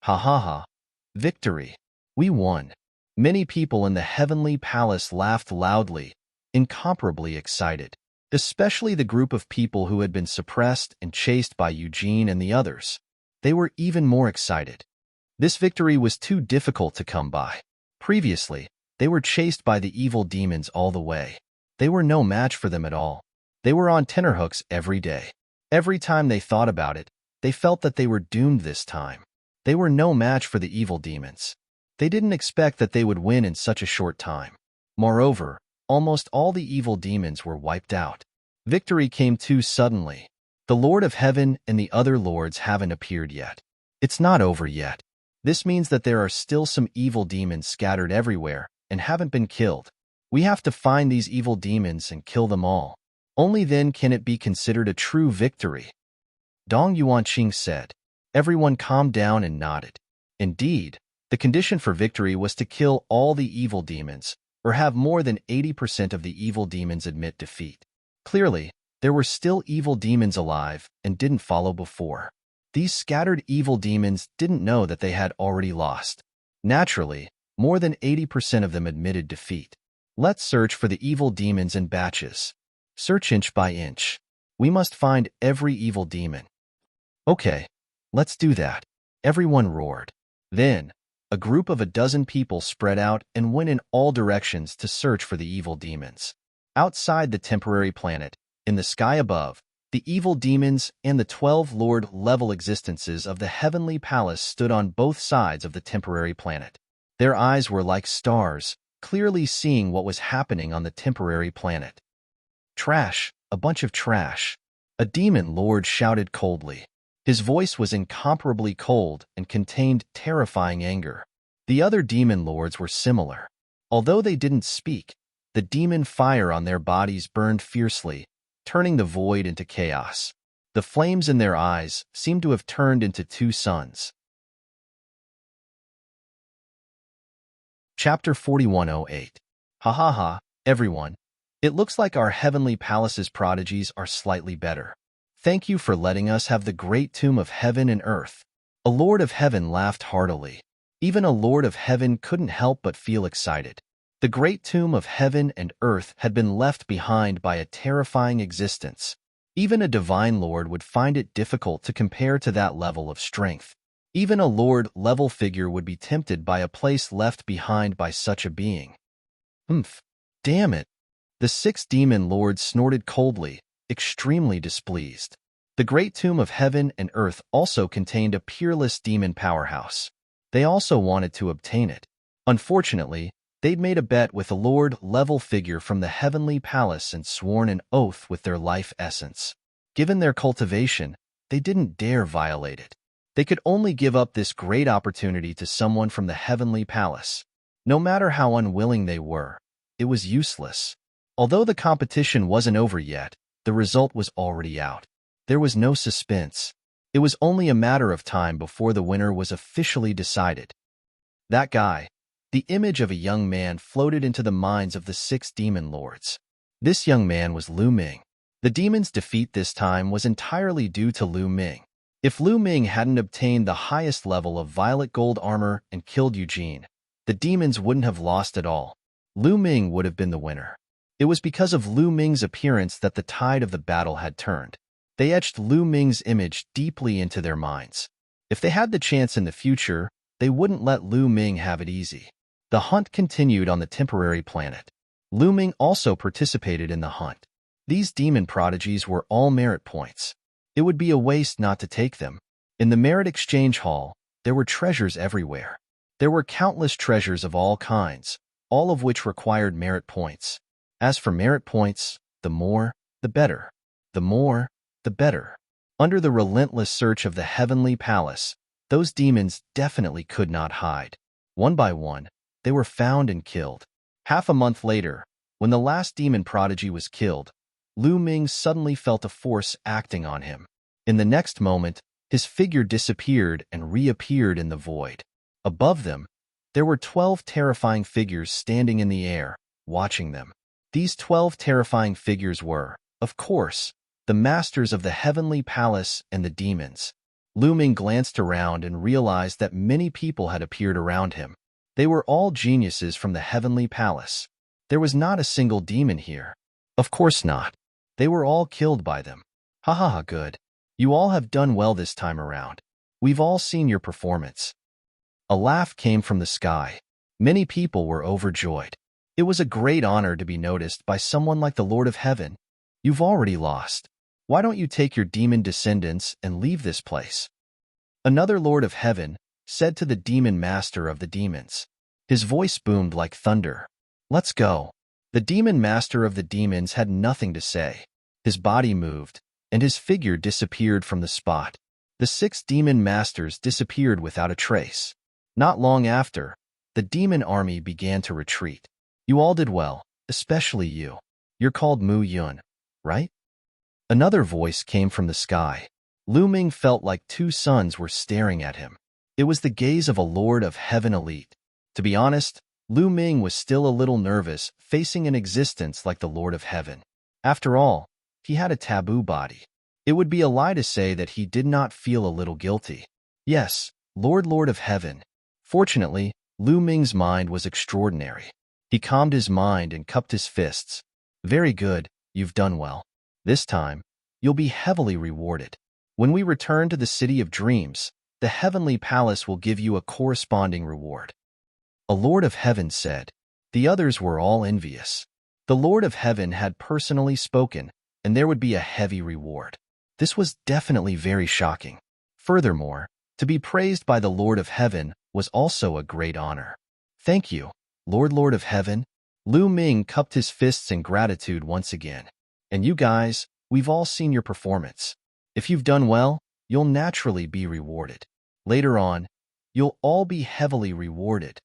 Ha ha ha. Victory. We won. Many people in the heavenly palace laughed loudly, incomparably excited. Especially the group of people who had been suppressed and chased by Eugene and the others. They were even more excited. This victory was too difficult to come by. Previously, they were chased by the evil demons all the way. They were no match for them at all. They were on tenterhooks every day. Every time they thought about it, they felt that they were doomed this time. They were no match for the evil demons. They didn't expect that they would win in such a short time. Moreover, almost all the evil demons were wiped out. Victory came too suddenly. The Lord of Heaven and the other lords haven't appeared yet. It's not over yet. This means that there are still some evil demons scattered everywhere and haven't been killed. We have to find these evil demons and kill them all. Only then can it be considered a true victory. Dong Yuanqing said. Everyone calmed down and nodded. Indeed, the condition for victory was to kill all the evil demons, or have more than 80% of the evil demons admit defeat. Clearly, there were still evil demons alive and didn't follow before. These scattered evil demons didn't know that they had already lost. Naturally, more than 80% of them admitted defeat. Let's search for the evil demons in batches. Search inch by inch. We must find every evil demon. Okay, let's do that. Everyone roared. Then, a group of 12 people spread out and went in all directions to search for the evil demons. Outside the temporary planet, in the sky above, the evil demons and the 12 Lord-level existences of the heavenly palace stood on both sides of the temporary planet. Their eyes were like stars, clearly seeing what was happening on the temporary planet. Trash, a bunch of trash. A demon lord shouted coldly. His voice was incomparably cold and contained terrifying anger. The other demon lords were similar. Although they didn't speak, the demon fire on their bodies burned fiercely, turning the void into chaos. The flames in their eyes seemed to have turned into two suns. Chapter 4108. Ha ha ha, everyone. It looks like our heavenly palace's prodigies are slightly better. Thank you for letting us have the great tomb of heaven and earth. A lord of heaven laughed heartily. Even a lord of heaven couldn't help but feel excited. The great tomb of heaven and earth had been left behind by a terrifying existence. Even a divine lord would find it difficult to compare to that level of strength. Even a lord-level figure would be tempted by a place left behind by such a being. Humph! Damn it! The 6 demon lords snorted coldly, extremely displeased. The great tomb of heaven and earth also contained a peerless demon powerhouse. They also wanted to obtain it. Unfortunately, they'd made a bet with a lord-level figure from the heavenly palace and sworn an oath with their life essence. Given their cultivation, they didn't dare violate it. They could only give up this great opportunity to someone from the heavenly palace. No matter how unwilling they were, it was useless. Although the competition wasn't over yet, the result was already out. There was no suspense. It was only a matter of time before the winner was officially decided. That guy. The image of a young man floated into the minds of the 6 demon lords. This young man was Lu Ming. The demon's defeat this time was entirely due to Lu Ming. If Lu Ming hadn't obtained the highest level of violet gold armor and killed Eugene, the demons wouldn't have lost at all. Lu Ming would have been the winner. It was because of Lu Ming's appearance that the tide of the battle had turned. They etched Lu Ming's image deeply into their minds. If they had the chance in the future, they wouldn't let Lu Ming have it easy. The hunt continued on the temporary planet. Lu Ming also participated in the hunt. These demon prodigies were all merit points. It would be a waste not to take them. In the merit exchange hall, there were treasures everywhere. There were countless treasures of all kinds, all of which required merit points. As for merit points, the more, the better. The more, the better. Under the relentless search of the heavenly palace, those demons definitely could not hide. One by one, they were found and killed. Half a month later, when the last demon prodigy was killed, Lu Ming suddenly felt a force acting on him. In the next moment, his figure disappeared and reappeared in the void. Above them, there were 12 terrifying figures standing in the air, watching them. These 12 terrifying figures were, of course, the masters of the heavenly palace and the demons. Lu Ming glanced around and realized that many people had appeared around him. They were all geniuses from the heavenly palace. There was not a single demon here. Of course not. They were all killed by them. Ha ha ha, good. You all have done well this time around. We've all seen your performance. A laugh came from the sky. Many people were overjoyed. It was a great honor to be noticed by someone like the Lord of Heaven. You've already lost. Why don't you take your demon descendants and leave this place? Another Lord of Heaven said to the demon master of the demons. His voice boomed like thunder. Let's go. The demon master of the demons had nothing to say. His body moved, and his figure disappeared from the spot. The 6 demon masters disappeared without a trace. Not long after, the demon army began to retreat. You all did well, especially you. You're called Mu Yun, right? Another voice came from the sky. Lu Ming felt like 2 suns were staring at him. It was the gaze of a Lord of Heaven elite. To be honest, Lu Ming was still a little nervous facing an existence like the Lord of Heaven. After all, he had a taboo body. It would be a lie to say that he did not feel a little guilty. Yes, Lord of Heaven. Fortunately, Lu Ming's mind was extraordinary. He calmed his mind and cupped his fists. Very good, you've done well. This time, you'll be heavily rewarded. When we return to the City of Dreams, the Heavenly Palace will give you a corresponding reward. A Lord of Heaven said. The others were all envious. The Lord of Heaven had personally spoken, and there would be a heavy reward. This was definitely very shocking. Furthermore, to be praised by the Lord of Heaven was also a great honor. Thank you, Lord of Heaven. Lu Ming cupped his fists in gratitude once again. And you guys, we've all seen your performance. If you've done well, you'll naturally be rewarded. Later on, you'll all be heavily rewarded.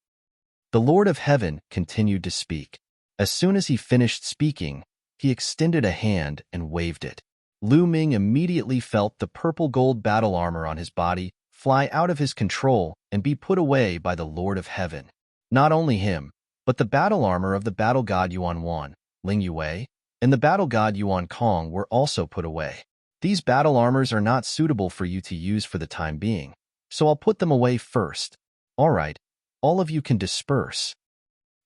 The Lord of Heaven continued to speak. As soon as he finished speaking, he extended a hand and waved it. Lu Ming immediately felt the purple gold battle armor on his body fly out of his control and be put away by the Lord of Heaven. Not only him, but the battle armor of the battle god Yuan Wan, Ling Yue, and the battle god Yuan Kong were also put away. These battle armors are not suitable for you to use for the time being, so I'll put them away first. All right, all of you can disperse.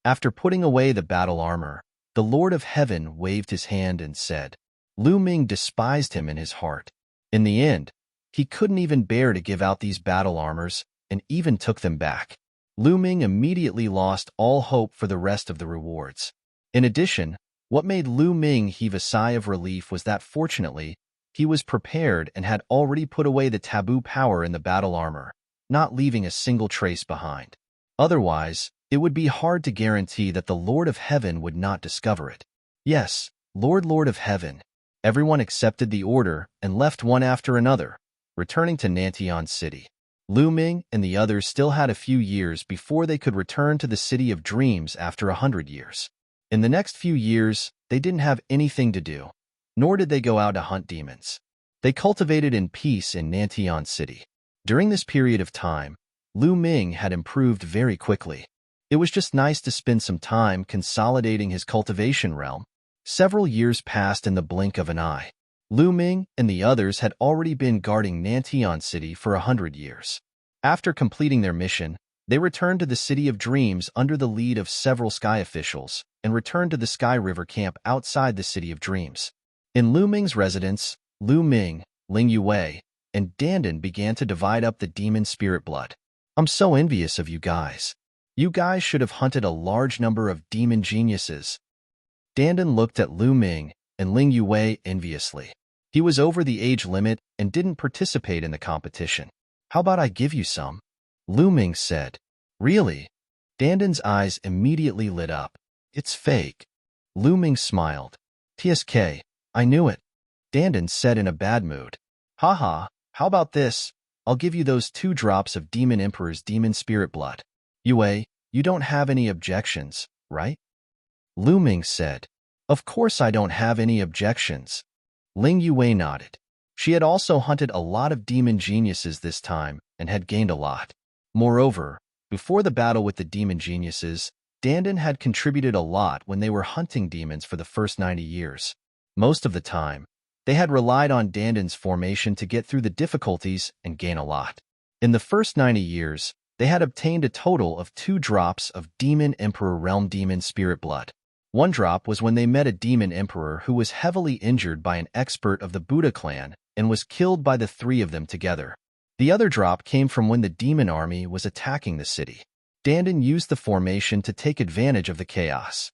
After putting away the battle armor, the Lord of Heaven waved his hand and said, Lu Ming despised him in his heart. In the end, he couldn't even bear to give out these battle armors and even took them back. Lu Ming immediately lost all hope for the rest of the rewards. In addition, what made Lu Ming heave a sigh of relief was that fortunately, he was prepared and had already put away the taboo power in the battle armor, not leaving a single trace behind. Otherwise, it would be hard to guarantee that the Lord of Heaven would not discover it. Yes, Lord of Heaven. Everyone accepted the order and left one after another, returning to Nantian City. Lu Ming and the others still had a few years before they could return to the City of Dreams after 100 years. In the next few years, they didn't have anything to do, nor did they go out to hunt demons. They cultivated in peace in Nantian City. During this period of time, Lu Ming had improved very quickly. It was just nice to spend some time consolidating his cultivation realm. Several years passed in the blink of an eye. Lu Ming and the others had already been guarding Nantian City for 100 years. After completing their mission, they returned to the City of Dreams under the lead of several sky officials and returned to the Sky River camp outside the City of Dreams. In Lu Ming's residence, Lu Ming, Ling Yue, and Dandan began to divide up the demon spirit blood. I'm so envious of you guys. You guys should have hunted a large number of demon geniuses. Dandan looked at Lu Ming and Ling Yue enviously. He was over the age limit and didn't participate in the competition. How about I give you some? Lu Ming said. Really? Dandan's eyes immediately lit up. It's fake. Lu Ming smiled. TSK, I knew it. Dandan said in a bad mood. Haha, how about this? I'll give you those 2 drops of Demon Emperor's demon spirit blood. Yue, you don't have any objections, right? Lu Ming said. Of course I don't have any objections. Ling Yue nodded. She had also hunted a lot of demon geniuses this time and had gained a lot. Moreover, before the battle with the demon geniuses, Dandan had contributed a lot when they were hunting demons for the first 90 years. Most of the time, they had relied on Dandan's formation to get through the difficulties and gain a lot. In the first 90 years, they had obtained a total of 2 drops of Demon Emperor Realm Demon Spirit Blood. 1 drop was when they met a demon emperor who was heavily injured by an expert of the Buddha clan and was killed by the 3 of them together. The other drop came from when the demon army was attacking the city. Dandan used the formation to take advantage of the chaos.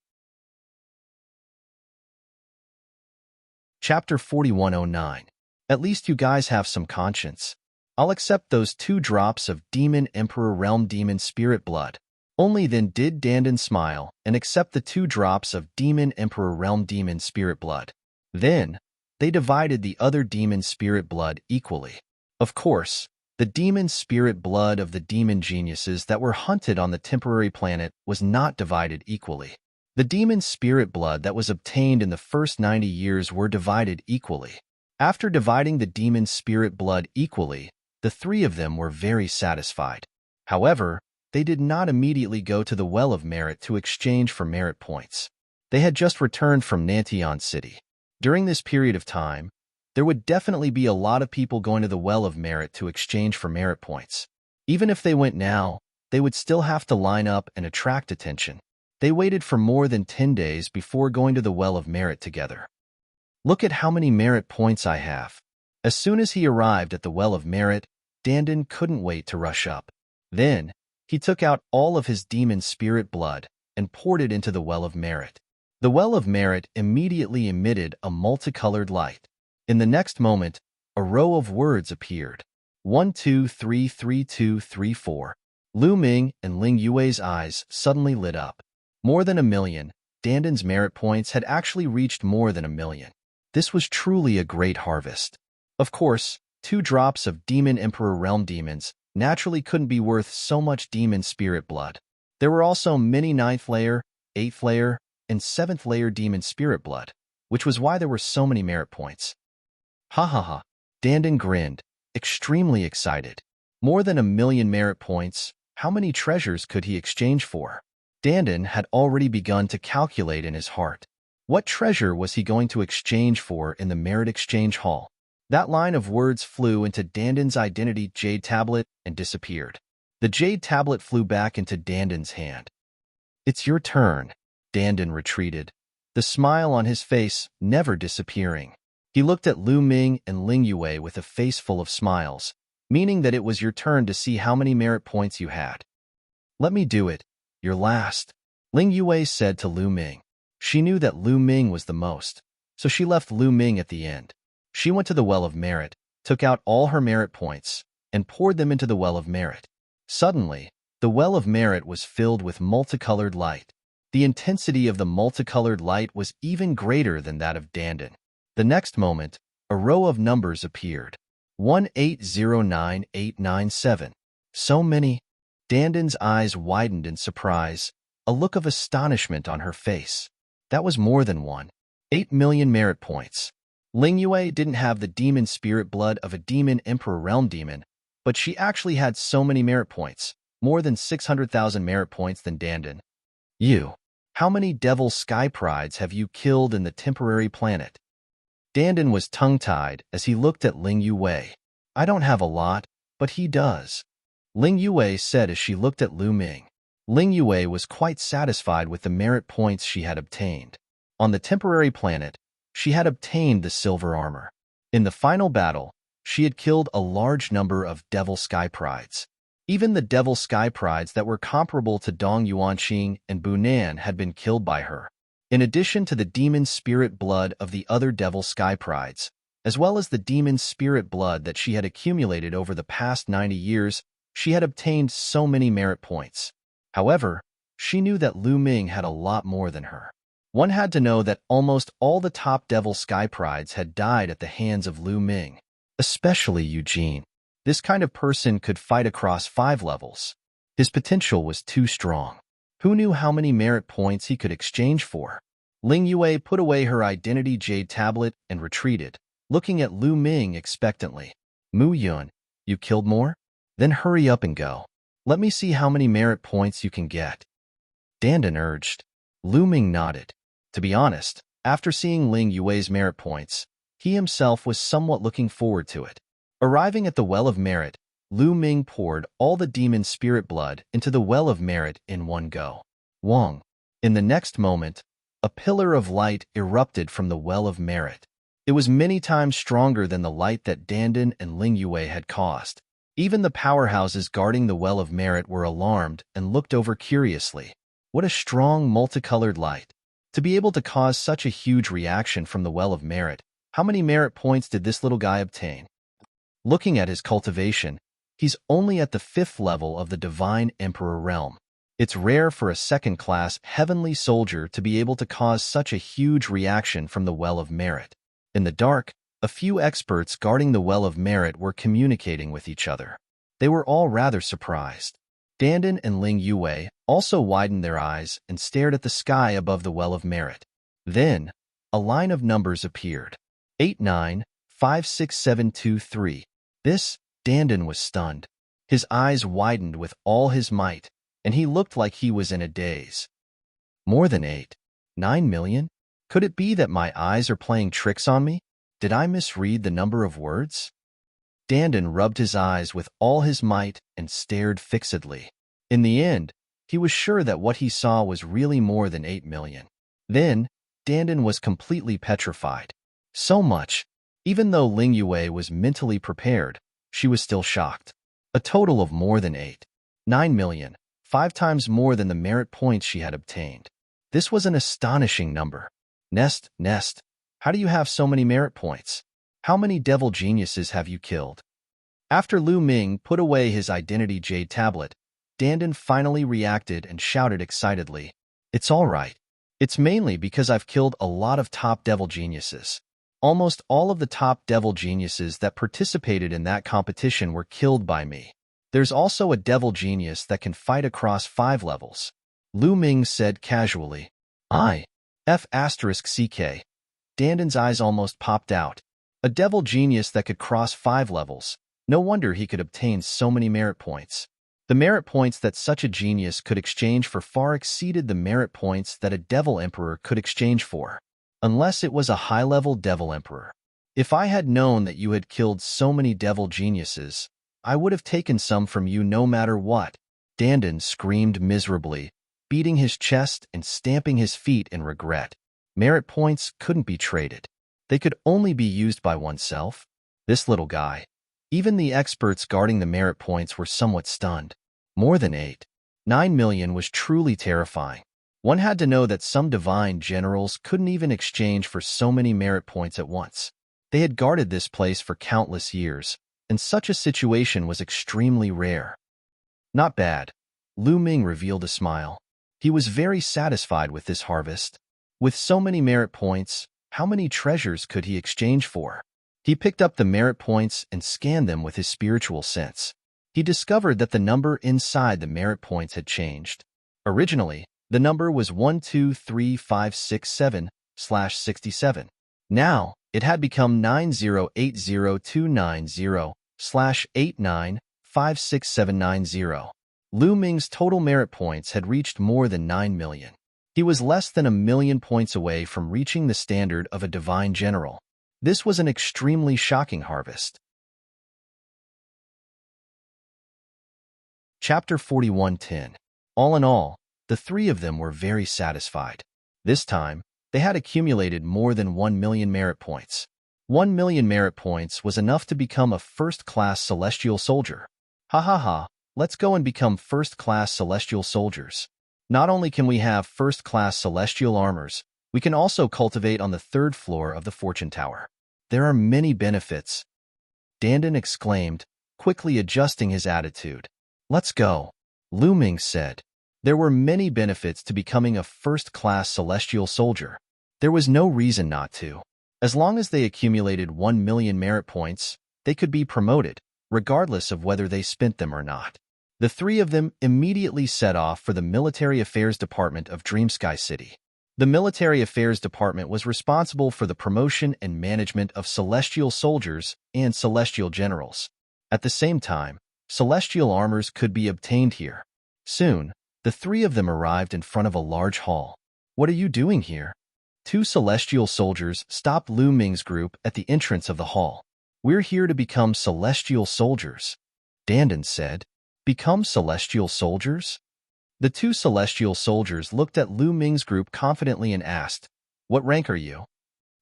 Chapter 4109. At least you guys have some conscience. I'll accept those 2 drops of Demon Emperor Realm Demon Spirit Blood. Only then did Dandan smile and accept the 2 drops of Demon Emperor Realm Demon Spirit Blood. Then, they divided the other demon spirit blood equally. Of course, the demon spirit blood of the demon geniuses that were hunted on the temporary planet was not divided equally. The demon spirit blood that was obtained in the first 90 years were divided equally. After dividing the demon spirit blood equally, the 3 of them were very satisfied. However, they did not immediately go to the Well of Merit to exchange for merit points. They had just returned from Nantian City. During this period of time, there would definitely be a lot of people going to the Well of Merit to exchange for merit points. Even if they went now, they would still have to line up and attract attention. They waited for more than 10 days before going to the Well of Merit together. Look at how many merit points I have. As soon as he arrived at the Well of Merit, Dandan couldn't wait to rush up. Then, he took out all of his demon spirit blood and poured it into the Well of Merit. The Well of Merit immediately emitted a multicolored light. In the next moment, a row of words appeared. 1 2 3 3 2 3 4. Lu Ming and Ling Yue's eyes suddenly lit up. More than 1 million. Dandan's merit points had actually reached more than 1 million. This was truly a great harvest. Of course, 2 drops of Demon Emperor Realm demons naturally couldn't be worth so much demon spirit blood. There were also many 9th layer, 8th layer, and 7th layer demon spirit blood, which was why there were so many merit points. Ha ha ha. Dandin grinned, extremely excited. More than 1,000,000 merit points, how many treasures could he exchange for? Dandin had already begun to calculate in his heart. What treasure was he going to exchange for in the merit exchange hall? That line of words flew into Dandin's identity jade tablet and disappeared. The jade tablet flew back into Dandin's hand. It's your turn. Dandin retreated, the smile on his face never disappearing. He looked at Lu Ming and Ling Yue with a face full of smiles, meaning that it was your turn to see how many merit points you had. Let me do it. You're last, Ling Yue said to Lu Ming. She knew that Lu Ming was the most, so she left Lu Ming at the end. She went to the Well of Merit, took out all her merit points, and poured them into the Well of Merit. Suddenly, the Well of Merit was filled with multicolored light. The intensity of the multicolored light was even greater than that of Dandin. The next moment, a row of numbers appeared. 1809897. So many. Dandin's eyes widened in surprise, a look of astonishment on her face. That was more than 8,000,000 merit points. Ling Yue didn't have the demon spirit blood of a demon Emperor Realm demon, but she actually had so many merit points, more than 600,000 merit points than Dandin. You. How many devil sky prides have you killed in the temporary planet? Dandin was tongue-tied as he looked at Ling Yue. I don't have a lot, but he does, Ling Yue said as she looked at Lu Ming. Ling Yue was quite satisfied with the merit points she had obtained. On the temporary planet, she had obtained the silver armor. In the final battle, she had killed a large number of devil sky prides. Even the devil sky prides that were comparable to Dong Yuanqing and Bunan had been killed by her. In addition to the demon spirit blood of the other devil sky prides, as well as the demon spirit blood that she had accumulated over the past 90 years, she had obtained so many merit points. However, she knew that Lu Ming had a lot more than her. One had to know that almost all the top devil sky prides had died at the hands of Lu Ming, especially Eugene. This kind of person could fight across 5 levels. His potential was too strong. Who knew how many merit points he could exchange for? Ling Yue put away her identity jade tablet and retreated, looking at Lu Ming expectantly. Mu Yun, you killed more? Then hurry up and go. Let me see how many merit points you can get. Dandin urged. Lu Ming nodded. To be honest, after seeing Ling Yue's merit points, he himself was somewhat looking forward to it. Arriving at the Well of Merit, Lu Ming poured all the demon spirit blood into the Well of Merit in one go. Wong. In the next moment, a pillar of light erupted from the Well of Merit. It was many times stronger than the light that Dandin and Ling Yue had caused. Even the powerhouses guarding the Well of Merit were alarmed and looked over curiously. What a strong multicolored light. To be able to cause such a huge reaction from the Well of Merit, how many merit points did this little guy obtain? Looking at his cultivation, he's only at the 5th level of the Divine Emperor realm. It's rare for a second-class heavenly soldier to be able to cause such a huge reaction from the Well of Merit. In the dark, a few experts guarding the Well of Merit were communicating with each other. They were all rather surprised. Dandin and Ling Yue also widened their eyes and stared at the sky above the Well of Merit. Then, a line of numbers appeared. 89,56723. This, Dandin was stunned. His eyes widened with all his might, and he looked like he was in a daze. More than 9 million? Could it be that my eyes are playing tricks on me? Did I misread the number of words? Dandin rubbed his eyes with all his might and stared fixedly. In the end, he was sure that what he saw was really more than 8 million. Then, Dandin was completely petrified. So much. Even though Ling Yue was mentally prepared, she was still shocked. A total of more than 9 million, 5 times more than the merit points she had obtained. This was an astonishing number. Nest, how do you have so many merit points? How many devil geniuses have you killed? After Lu Ming put away his identity jade tablet, Dandin finally reacted and shouted excitedly, It's all right. It's mainly because I've killed a lot of top devil geniuses. Almost all of the top devil geniuses that participated in that competition were killed by me. There's also a devil genius that can fight across 5 levels. Lu Ming said casually. F***CK. Danden's eyes almost popped out. A devil genius that could cross 5 levels. No wonder he could obtain so many merit points. The merit points that such a genius could exchange for far exceeded the merit points that a devil emperor could exchange for. Unless it was a high-level devil emperor. If I had known that you had killed so many devil geniuses, I would have taken some from you no matter what. Danden screamed miserably, beating his chest and stamping his feet in regret. Merit points couldn't be traded. They could only be used by oneself. This little guy. Even the experts guarding the merit points were somewhat stunned. More than 9 million was truly terrifying. One had to know that some divine generals couldn't even exchange for so many merit points at once. They had guarded this place for countless years, and such a situation was extremely rare. Not bad. Lu Ming revealed a smile. He was very satisfied with this harvest. With so many merit points, how many treasures could he exchange for? He picked up the merit points and scanned them with his spiritual sense. He discovered that the number inside the merit points had changed. Originally, the number was 123567/67. Now, it had become 9080290/895670. Lu Ming's total merit points had reached more than 9 million. He was less than 1,000,000 points away from reaching the standard of a divine general. This was an extremely shocking harvest. Chapter 41:10. All in all, the 3 of them were very satisfied. This time, they had accumulated more than 1 million merit points. 1 million merit points was enough to become a first-class celestial soldier. Ha ha ha, let's go and become first-class celestial soldiers. Not only can we have first-class celestial armors, we can also cultivate on the 3rd floor of the fortune tower. There are many benefits. Danden exclaimed, quickly adjusting his attitude. Let's go, Lu Ming said. There were many benefits to becoming a first-class celestial soldier. There was no reason not to. As long as they accumulated 1 million merit points, they could be promoted, regardless of whether they spent them or not. The 3 of them immediately set off for the Military Affairs Department of Dreamsky City. The Military Affairs Department was responsible for the promotion and management of celestial soldiers and celestial generals. At the same time, celestial armors could be obtained here. Soon, the 3 of them arrived in front of a large hall. What are you doing here? 2 celestial soldiers stopped Lu Ming's group at the entrance of the hall. We're here to become celestial soldiers, Danden said. Become celestial soldiers? The 2 celestial soldiers looked at Lu Ming's group confidently and asked, What rank are you?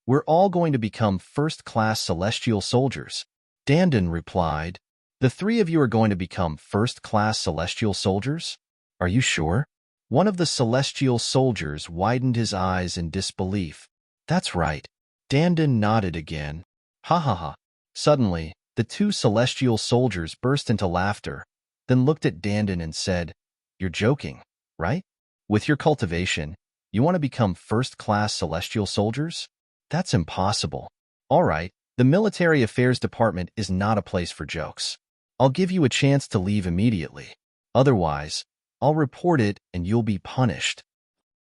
We're all going to become first-class celestial soldiers, Danden replied. The 3 of you are going to become first-class celestial soldiers? Are you sure? One of the celestial soldiers widened his eyes in disbelief. That's right. Danden nodded again. Ha ha ha. Suddenly, the 2 celestial soldiers burst into laughter, then looked at Danden and said, You're joking, right? With your cultivation, you want to become first-class celestial soldiers? That's impossible. All right, the Military Affairs Department is not a place for jokes. I'll give you a chance to leave immediately. Otherwise, I'll report it and you'll be punished.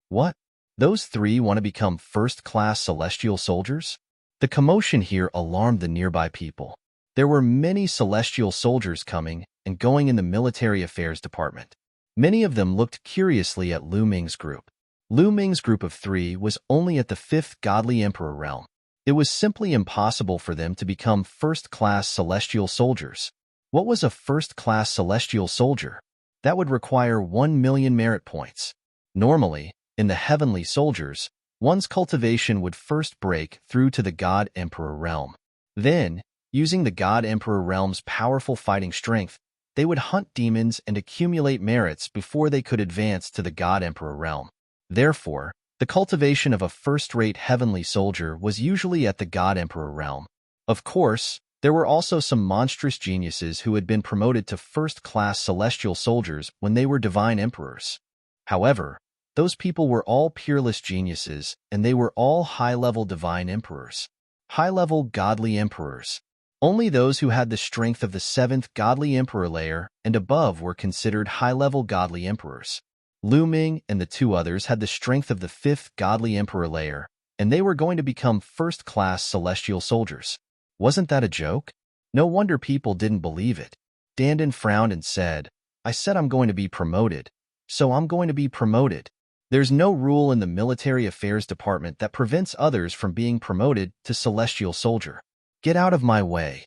What? Those 3 want to become first-class celestial soldiers? The commotion here alarmed the nearby people. There were many celestial soldiers coming and going in the Military Affairs Department. Many of them looked curiously at Lu Ming's group. Lu Ming's group of 3 was only at the 5th godly emperor realm. It was simply impossible for them to become first-class celestial soldiers. What was a first-class celestial soldier? That would require 1 million merit points. Normally, in the heavenly soldiers, one's cultivation would first break through to the God Emperor realm. Then, using the God Emperor realm's powerful fighting strength, they would hunt demons and accumulate merits before they could advance to the God Emperor realm. Therefore, the cultivation of a first-rate heavenly soldier was usually at the God Emperor realm. Of course, there were also some monstrous geniuses who had been promoted to first-class celestial soldiers when they were divine emperors. However, those people were all peerless geniuses, and they were all high-level divine emperors. High-level godly emperors. Only those who had the strength of the 7th godly emperor layer and above were considered high-level godly emperors. Lu Ming and the two others had the strength of the 5th godly emperor layer, and they were going to become first-class celestial soldiers. Wasn't that a joke? No wonder people didn't believe it. Dandan frowned and said, I said I'm going to be promoted, so I'm going to be promoted. There's no rule in the military affairs department that prevents others from being promoted to celestial soldier. Get out of my way.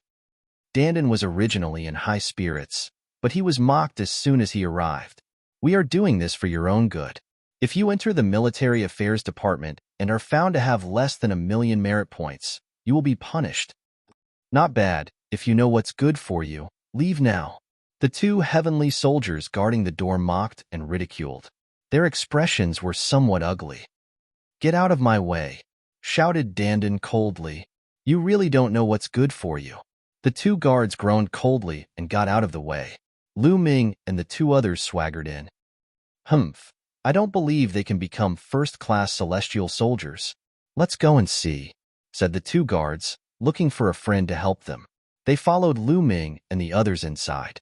Dandan was originally in high spirits, but he was mocked as soon as he arrived. We are doing this for your own good. If you enter the military affairs department and are found to have less than 1,000,000 merit points, you will be punished. Not bad. If you know what's good for you, leave now. The two heavenly soldiers guarding the door mocked and ridiculed. Their expressions were somewhat ugly. Get out of my way, shouted Dandan coldly. You really don't know what's good for you. The two guards groaned coldly and got out of the way. Lu Ming and the two others swaggered in. Humph, I don't believe they can become first-class celestial soldiers. Let's go and see, said the two guards, looking for a friend to help them. They followed Lu Ming and the others inside.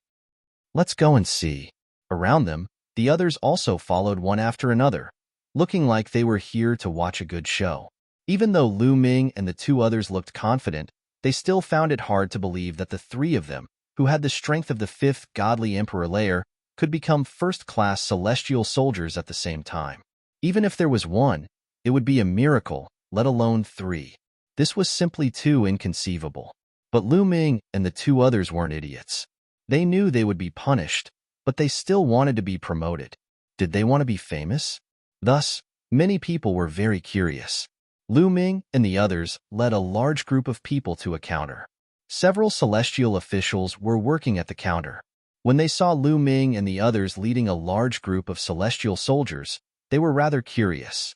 Let's go and see. Around them, the others also followed one after another, looking like they were here to watch a good show. Even though Lu Ming and the two others looked confident, they still found it hard to believe that the three of them, who had the strength of the 5th godly emperor layer, could become first-class celestial soldiers at the same time. Even if there was one, it would be a miracle, let alone three. This was simply too inconceivable. But Lu Ming and the two others weren't idiots. They knew they would be punished, but they still wanted to be promoted. Did they want to be famous? Thus, many people were very curious. Lu Ming and the others led a large group of people to a counter. Several celestial officials were working at the counter. When they saw Lu Ming and the others leading a large group of celestial soldiers, they were rather curious.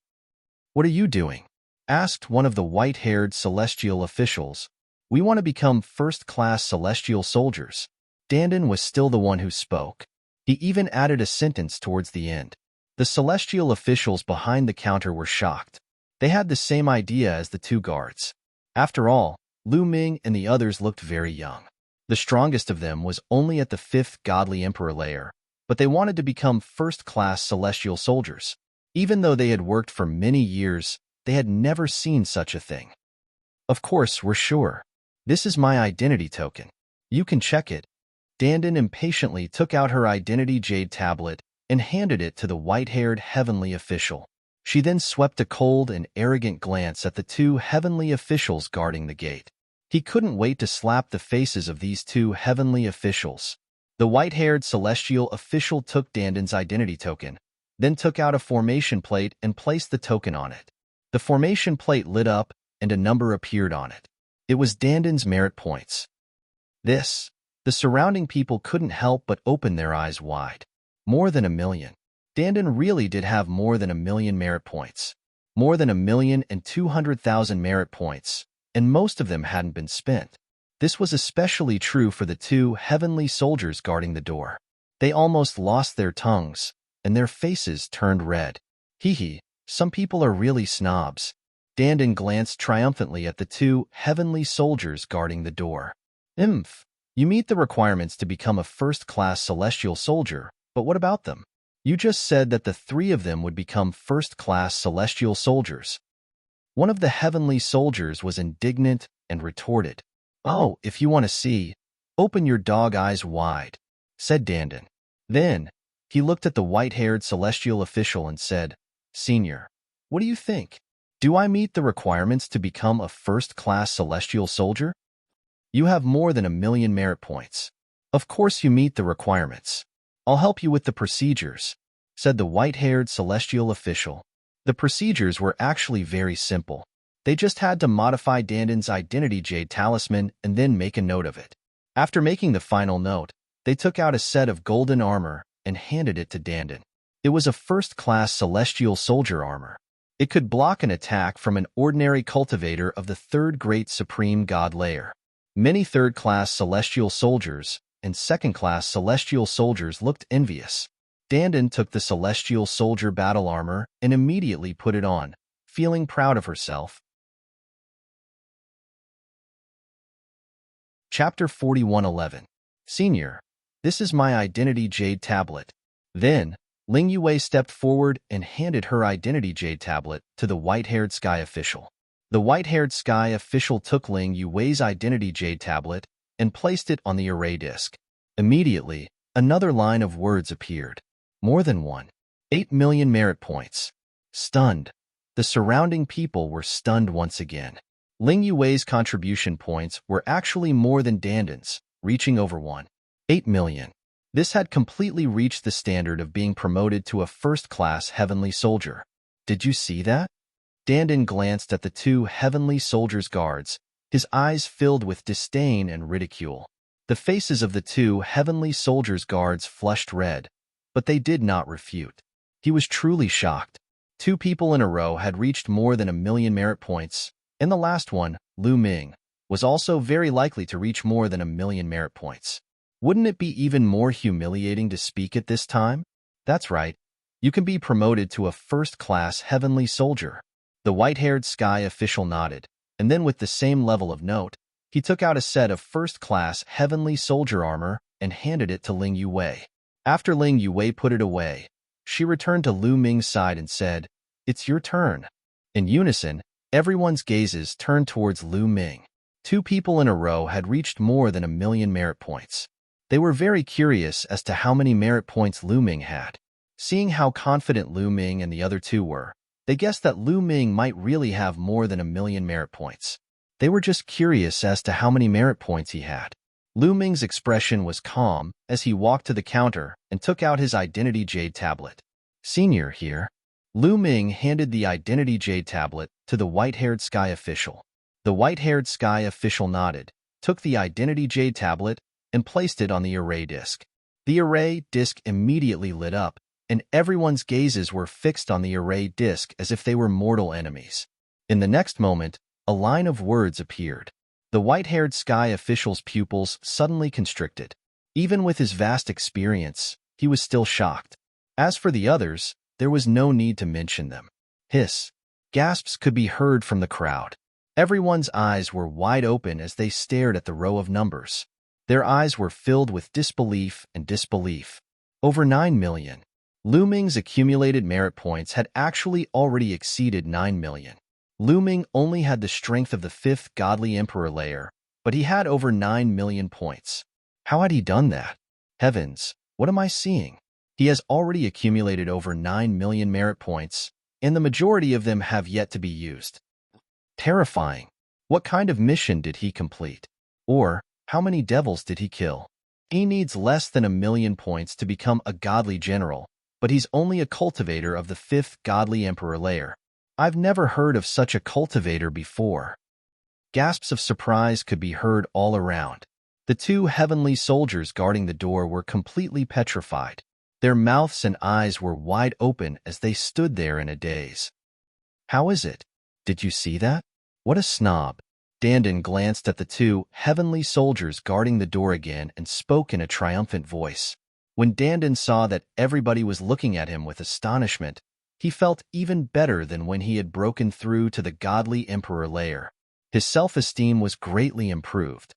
What are you doing? Asked one of the white-haired celestial officials. We want to become first-class celestial soldiers. Dandan was still the one who spoke. He even added a sentence towards the end. The celestial officials behind the counter were shocked. They had the same idea as the two guards. After all, Lu Ming and the others looked very young. The strongest of them was only at the 5th godly emperor layer, but they wanted to become first-class celestial soldiers. Even though they had worked for many years, they had never seen such a thing. Of course, we're sure. This is my identity token. You can check it. Dandan impatiently took out her identity jade tablet and handed it to the white-haired heavenly official. She then swept a cold and arrogant glance at the two heavenly officials guarding the gate. He couldn't wait to slap the faces of these two heavenly officials. The white-haired celestial official took Dandan's identity token, then took out a formation plate and placed the token on it. The formation plate lit up and a number appeared on it. It was Dandan's merit points. The surrounding people couldn't help but open their eyes wide. More than 1,000,000. Dandan really did have more than 1,000,000 merit points. More than 1,200,000 merit points, and most of them hadn't been spent. This was especially true for the two heavenly soldiers guarding the door. They almost lost their tongues, and their faces turned red. Hee, some people are really snobs. Dandan glanced triumphantly at the two heavenly soldiers guarding the door. You meet the requirements to become a first-class celestial soldier, but what about them? You just said that the three of them would become first-class celestial soldiers. One of the heavenly soldiers was indignant and retorted. Oh, if you want to see, open your dog eyes wide, said Dandan. Then, he looked at the white-haired celestial official and said, Senior, what do you think? Do I meet the requirements to become a first-class celestial soldier? You have more than 1,000,000 merit points. Of course you meet the requirements. I'll help you with the procedures, said the white-haired celestial official. The procedures were actually very simple. They just had to modify Dandan's identity jade talisman and then make a note of it. After making the final note, they took out a set of golden armor and handed it to Dandan. It was a first-class celestial soldier armor. It could block an attack from an ordinary cultivator of the third great supreme god layer. Many third-class celestial soldiers and second-class celestial soldiers looked envious. Dandan took the celestial soldier battle armor and immediately put it on, feeling proud of herself. Chapter 4111. Senior, this is my identity jade tablet. Then, Ling Yue stepped forward and handed her identity jade tablet to the white-haired sky official. The white-haired sky official took Ling Yue's identity jade tablet and placed it on the array disk. Immediately, another line of words appeared. More than one. 8 million merit points. Stunned. The surrounding people were stunned once again. Ling Yue's contribution points were actually more than Danden's, reaching over 1.8 million. This had completely reached the standard of being promoted to a first-class heavenly soldier. Did you see that? Danden glanced at the two heavenly soldiers' guards, his eyes filled with disdain and ridicule. The faces of the two heavenly soldiers' guards flushed red, but they did not refute. He was truly shocked. 2 people in a row had reached more than 1 million merit points, and the last one, Lu Ming, was also very likely to reach more than 1 million merit points. Wouldn't it be even more humiliating to speak at this time? That's right. You can be promoted to a first-class heavenly soldier. The white-haired sky official nodded, and then with the same level of note, he took out a set of first-class heavenly soldier armor and handed it to Ling Yue. After Ling Yue put it away, she returned to Lu Ming's side and said, "It's your turn." In unison, everyone's gazes turned towards Lu Ming. 2 people in a row had reached more than 1 million merit points. They were very curious as to how many merit points Lu Ming had. Seeing how confident Lu Ming and the other 2 were, they guessed that Lu Ming might really have more than 1 million merit points. They were just curious as to how many merit points he had. Lu Ming's expression was calm as he walked to the counter and took out his identity jade tablet. "Senior here." Lu Ming handed the identity jade tablet to the white-haired sky official. The white-haired sky official nodded, took the identity jade tablet, and placed it on the array disk. The array disk immediately lit up, and everyone's gazes were fixed on the array disk as if they were mortal enemies. In the next moment, a line of words appeared. The white-haired sky official's pupils suddenly constricted. Even with his vast experience, he was still shocked. As for the others, there was no need to mention them. Hiss. Gasps could be heard from the crowd. Everyone's eyes were wide open as they stared at the row of numbers. Their eyes were filled with disbelief and disbelief. Over 9 million. Lu Ming's accumulated merit points had actually already exceeded 9 million. Lu Ming only had the strength of the 5th godly emperor layer, but he had over 9 million points. How had he done that? Heavens, what am I seeing? He has already accumulated over 9 million merit points, and the majority of them have yet to be used. Terrifying. What kind of mission did he complete? Or, how many devils did he kill? He needs less than 1 million points to become a godly general, but he's only a cultivator of the 5th godly emperor layer. I've never heard of such a cultivator before. Gasps of surprise could be heard all around. The 2 heavenly soldiers guarding the door were completely petrified. Their mouths and eyes were wide open as they stood there in a daze. How is it? Did you see that? What a snob. Danden glanced at the 2 heavenly soldiers guarding the door again and spoke in a triumphant voice. When Danden saw that everybody was looking at him with astonishment, he felt even better than when he had broken through to the godly emperor layer. His self-esteem was greatly improved.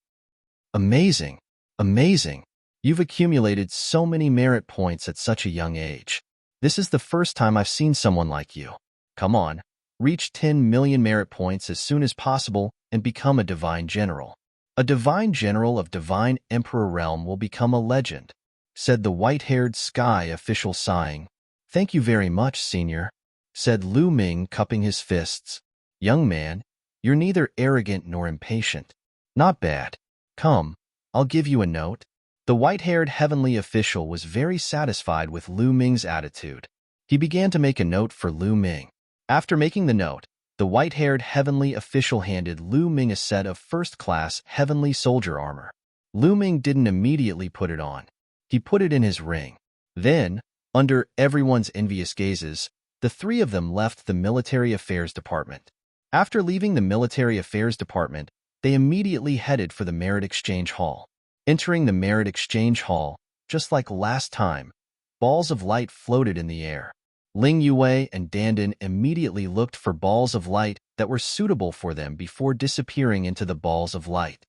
Amazing! Amazing! You've accumulated so many merit points at such a young age. This is the first time I've seen someone like you. Come on, reach 10 million merit points as soon as possible and become a divine general. A divine general of divine emperor realm will become a legend, said the white-haired sky official sighing. Thank you very much, senior, said Lu Ming, cupping his fists. Young man, you're neither arrogant nor impatient. Not bad. Come, I'll give you a note. The white-haired heavenly official was very satisfied with Lu Ming's attitude. He began to make a note for Lu Ming. After making the note, the white-haired heavenly official handed Lu Ming a set of first-class heavenly soldier armor. Lu Ming didn't immediately put it on. He put it in his ring. Then, under everyone's envious gazes, the 3 of them left the military affairs department. After leaving the military affairs department, they immediately headed for the merit exchange hall. Entering the merit exchange hall, just like last time, balls of light floated in the air. Ling Yue and Danden immediately looked for balls of light that were suitable for them before disappearing into the balls of light.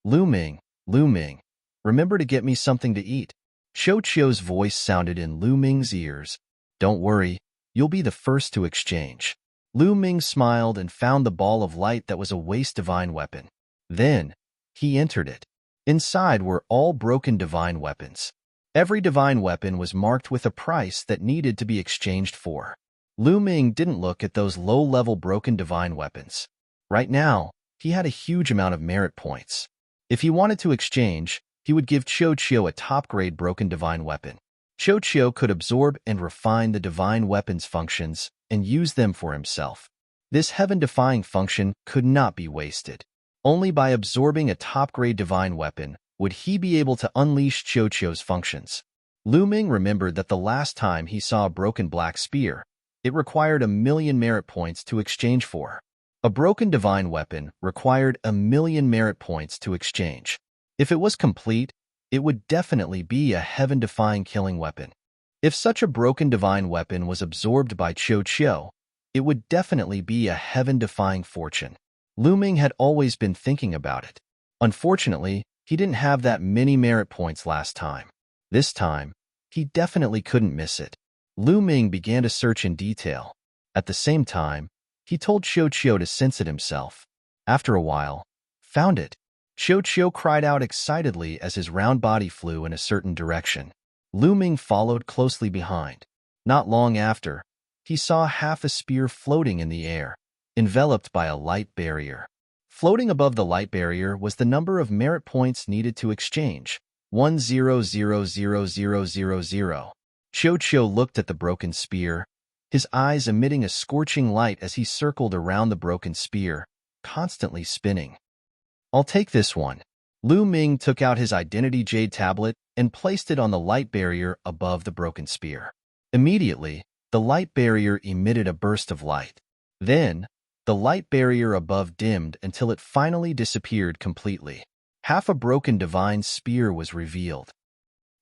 Lu Ming, Lu Ming, remember to get me something to eat. Qiu Qiu's voice sounded in Lu Ming's ears. Don't worry, you'll be the first to exchange. Lu Ming smiled and found the ball of light that was a waste divine weapon. Then, he entered it. Inside were all broken divine weapons. Every divine weapon was marked with a price that needed to be exchanged for. Lu Ming didn't look at those low-level broken divine weapons. Right now, he had a huge amount of merit points. If he wanted to exchange, he would give Qiu Qiu a top-grade broken divine weapon. Qiu Qiu could absorb and refine the divine weapon's functions and use them for himself. This heaven-defying function could not be wasted. Only by absorbing a top-grade divine weapon would he be able to unleash Qiu Qiu's functions. Lu Ming remembered that the last time he saw a broken black spear, it required 1,000,000 merit points to exchange for. A broken divine weapon required 1,000,000 merit points to exchange. If it was complete, it would definitely be a heaven-defying killing weapon. If such a broken divine weapon was absorbed by Qiu Qiu, it would definitely be a heaven-defying fortune. Lu Ming had always been thinking about it. Unfortunately, he didn't have that many merit points last time. This time, he definitely couldn't miss it. Lu Ming began to search in detail. At the same time, he told Qiu Qiu to sense it himself. After a while, found it. Qiu Qiu cried out excitedly as his round body flew in a certain direction. Lu Ming followed closely behind. Not long after, he saw half a spear floating in the air, enveloped by a light barrier. Floating above the light barrier was the number of merit points needed to exchange, 1000000. Qiu Qiu looked at the broken spear, his eyes emitting a scorching light as he circled around the broken spear, constantly spinning. I'll take this one. Lu Ming took out his identity jade tablet and placed it on the light barrier above the broken spear. Immediately, the light barrier emitted a burst of light. Then, the light barrier above dimmed until it finally disappeared completely. Half a broken divine spear was revealed.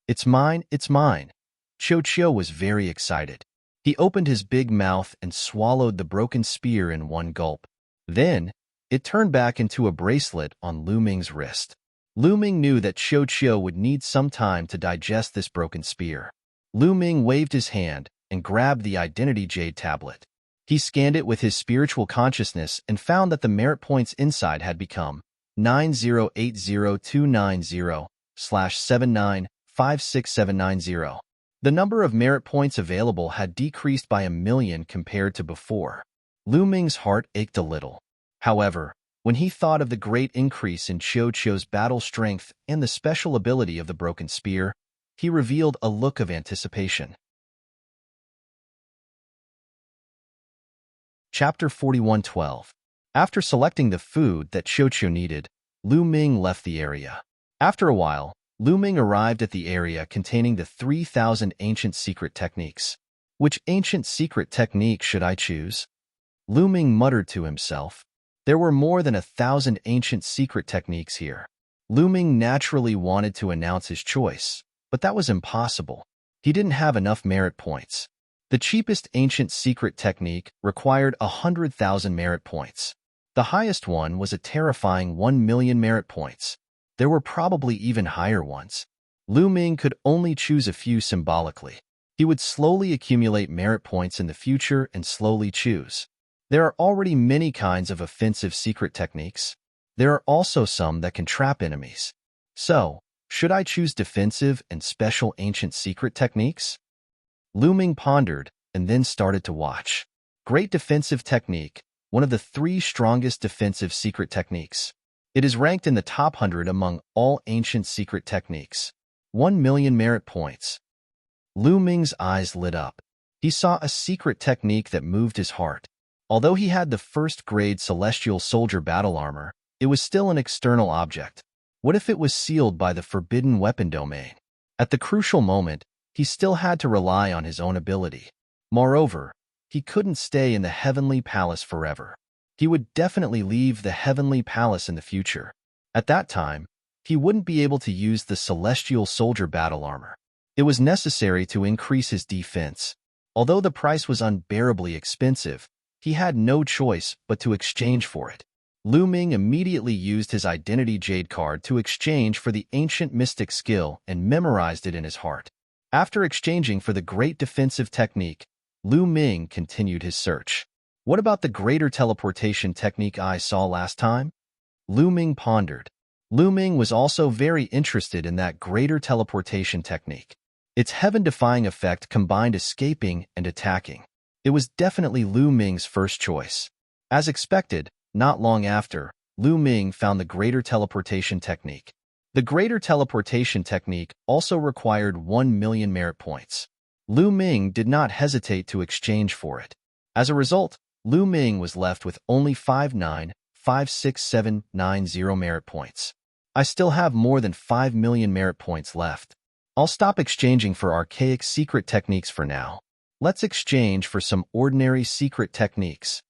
It's mine, it's mine. Qiu Qiu was very excited. He opened his big mouth and swallowed the broken spear in one gulp. Then, it turned back into a bracelet on Lu Ming's wrist. Lu Ming knew that Qiu Qiu would need some time to digest this broken spear. Lu Ming waved his hand and grabbed the identity jade tablet. He scanned it with his spiritual consciousness and found that the merit points inside had become 9080290/7956790. The number of merit points available had decreased by 1,000,000 compared to before. Lu Ming's heart ached a little. However, when he thought of the great increase in Qiu Qiu's battle strength and the special ability of the broken spear, he revealed a look of anticipation. Chapter 41:12. After selecting the food that Qiu Qiu needed, Lu Ming left the area. After a while, Lu Ming arrived at the area containing the 3,000 ancient secret techniques. Which ancient secret technique should I choose? Lu Ming muttered to himself. There were more than 1,000 ancient secret techniques here. Lu Ming naturally wanted to announce his choice, but that was impossible. He didn't have enough merit points. The cheapest ancient secret technique required 100,000 merit points. The highest one was a terrifying 1,000,000 merit points. There were probably even higher ones. Lu Ming could only choose a few symbolically. He would slowly accumulate merit points in the future and slowly choose. There are already many kinds of offensive secret techniques. There are also some that can trap enemies. So, should I choose defensive and special ancient secret techniques? Lu Ming pondered and then started to watch. Great defensive technique, one of the 3 strongest defensive secret techniques. It is ranked in the top 100 among all ancient secret techniques. 1,000,000 merit points. Lu Ming's eyes lit up. He saw a secret technique that moved his heart. Although he had the first-grade celestial soldier battle armor, it was still an external object. What if it was sealed by the forbidden weapon domain? At the crucial moment, he still had to rely on his own ability. Moreover, he couldn't stay in the heavenly palace forever. He would definitely leave the heavenly palace in the future. At that time, he wouldn't be able to use the celestial soldier battle armor. It was necessary to increase his defense. Although the price was unbearably expensive, he had no choice but to exchange for it. Lu Ming immediately used his identity jade card to exchange for the ancient mystic skill and memorized it in his heart. After exchanging for the great defensive technique, Lu Ming continued his search. What about the greater teleportation technique I saw last time? Lu Ming pondered. Lu Ming was also very interested in that greater teleportation technique. Its heaven-defying effect combined escaping and attacking. It was definitely Lu Ming's first choice. As expected, not long after, Lu Ming found the greater teleportation technique. The greater teleportation technique also required 1 million merit points. Lu Ming did not hesitate to exchange for it. As a result, Lu Ming was left with only 5,956,790 merit points. I still have more than 5 million merit points left. I'll stop exchanging for archaic secret techniques for now. Let's exchange for some ordinary secret techniques.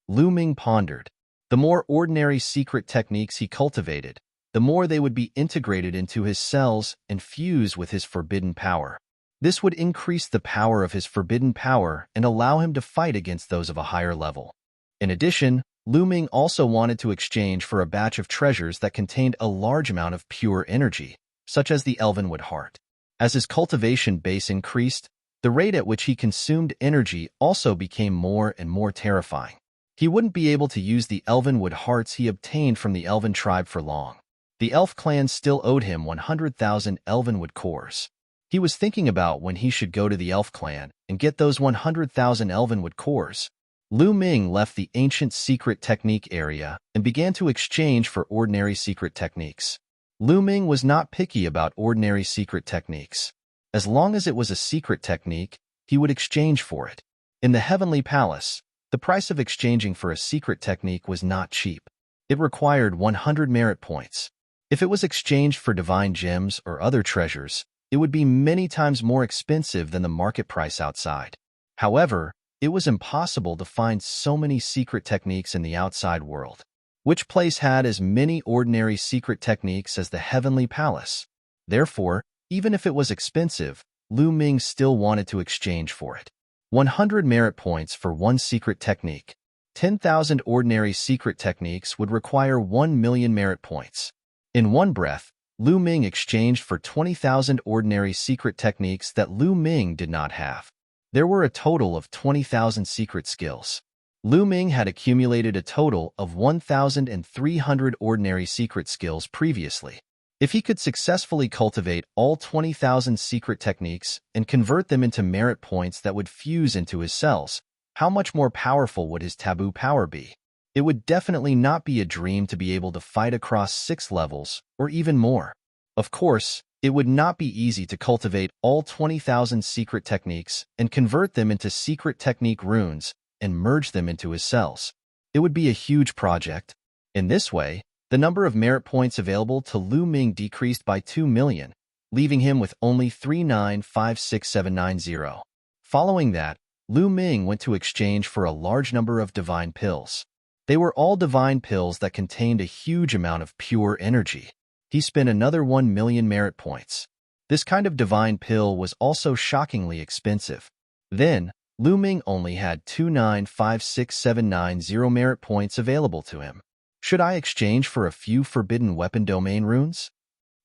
Lu Ming pondered. The more ordinary secret techniques he cultivated, the more they would be integrated into his cells and fuse with his forbidden power. This would increase the power of his forbidden power and allow him to fight against those of a higher level. In addition, Lu Ming also wanted to exchange for a batch of treasures that contained a large amount of pure energy, such as the Elvenwood Heart. As his cultivation base increased, the rate at which he consumed energy also became more and more terrifying. He wouldn't be able to use the Elvenwood Hearts he obtained from the Elven tribe for long. The Elf clan still owed him 100,000 Elvenwood cores. He was thinking about when he should go to the Elf clan and get those 100,000 Elvenwood cores. Lu Ming left the ancient secret technique area and began to exchange for ordinary secret techniques. Lu Ming was not picky about ordinary secret techniques. As long as it was a secret technique, he would exchange for it. In the Heavenly Palace, the price of exchanging for a secret technique was not cheap. It required 100 merit points. If it was exchanged for divine gems or other treasures, it would be many times more expensive than the market price outside. However, it was impossible to find so many secret techniques in the outside world. Which place had as many ordinary secret techniques as the Heavenly Palace? Therefore, even if it was expensive, Lu Ming still wanted to exchange for it. 100 merit points for one secret technique. 10,000 ordinary secret techniques would require 1 million merit points. In one breath, Lu Ming exchanged for 20,000 ordinary secret techniques that Lu Ming did not have. There were a total of 20,000 secret skills. Lu Ming had accumulated a total of 1,300 ordinary secret skills previously. If he could successfully cultivate all 20,000 secret techniques and convert them into merit points that would fuse into his cells, how much more powerful would his taboo power be? It would definitely not be a dream to be able to fight across 6 levels, or even more. Of course, it would not be easy to cultivate all 20,000 secret techniques and convert them into secret technique runes and merge them into his cells. It would be a huge project. In this way, the number of merit points available to Lu Ming decreased by 2 million, leaving him with only 3,956,790. Following that, Lu Ming went to exchange for a large number of divine pills. They were all divine pills that contained a huge amount of pure energy. He spent another 1 million merit points. This kind of divine pill was also shockingly expensive. Then, Lu Ming only had 2,956,790 merit points available to him. Should I exchange for a few forbidden weapon domain runes?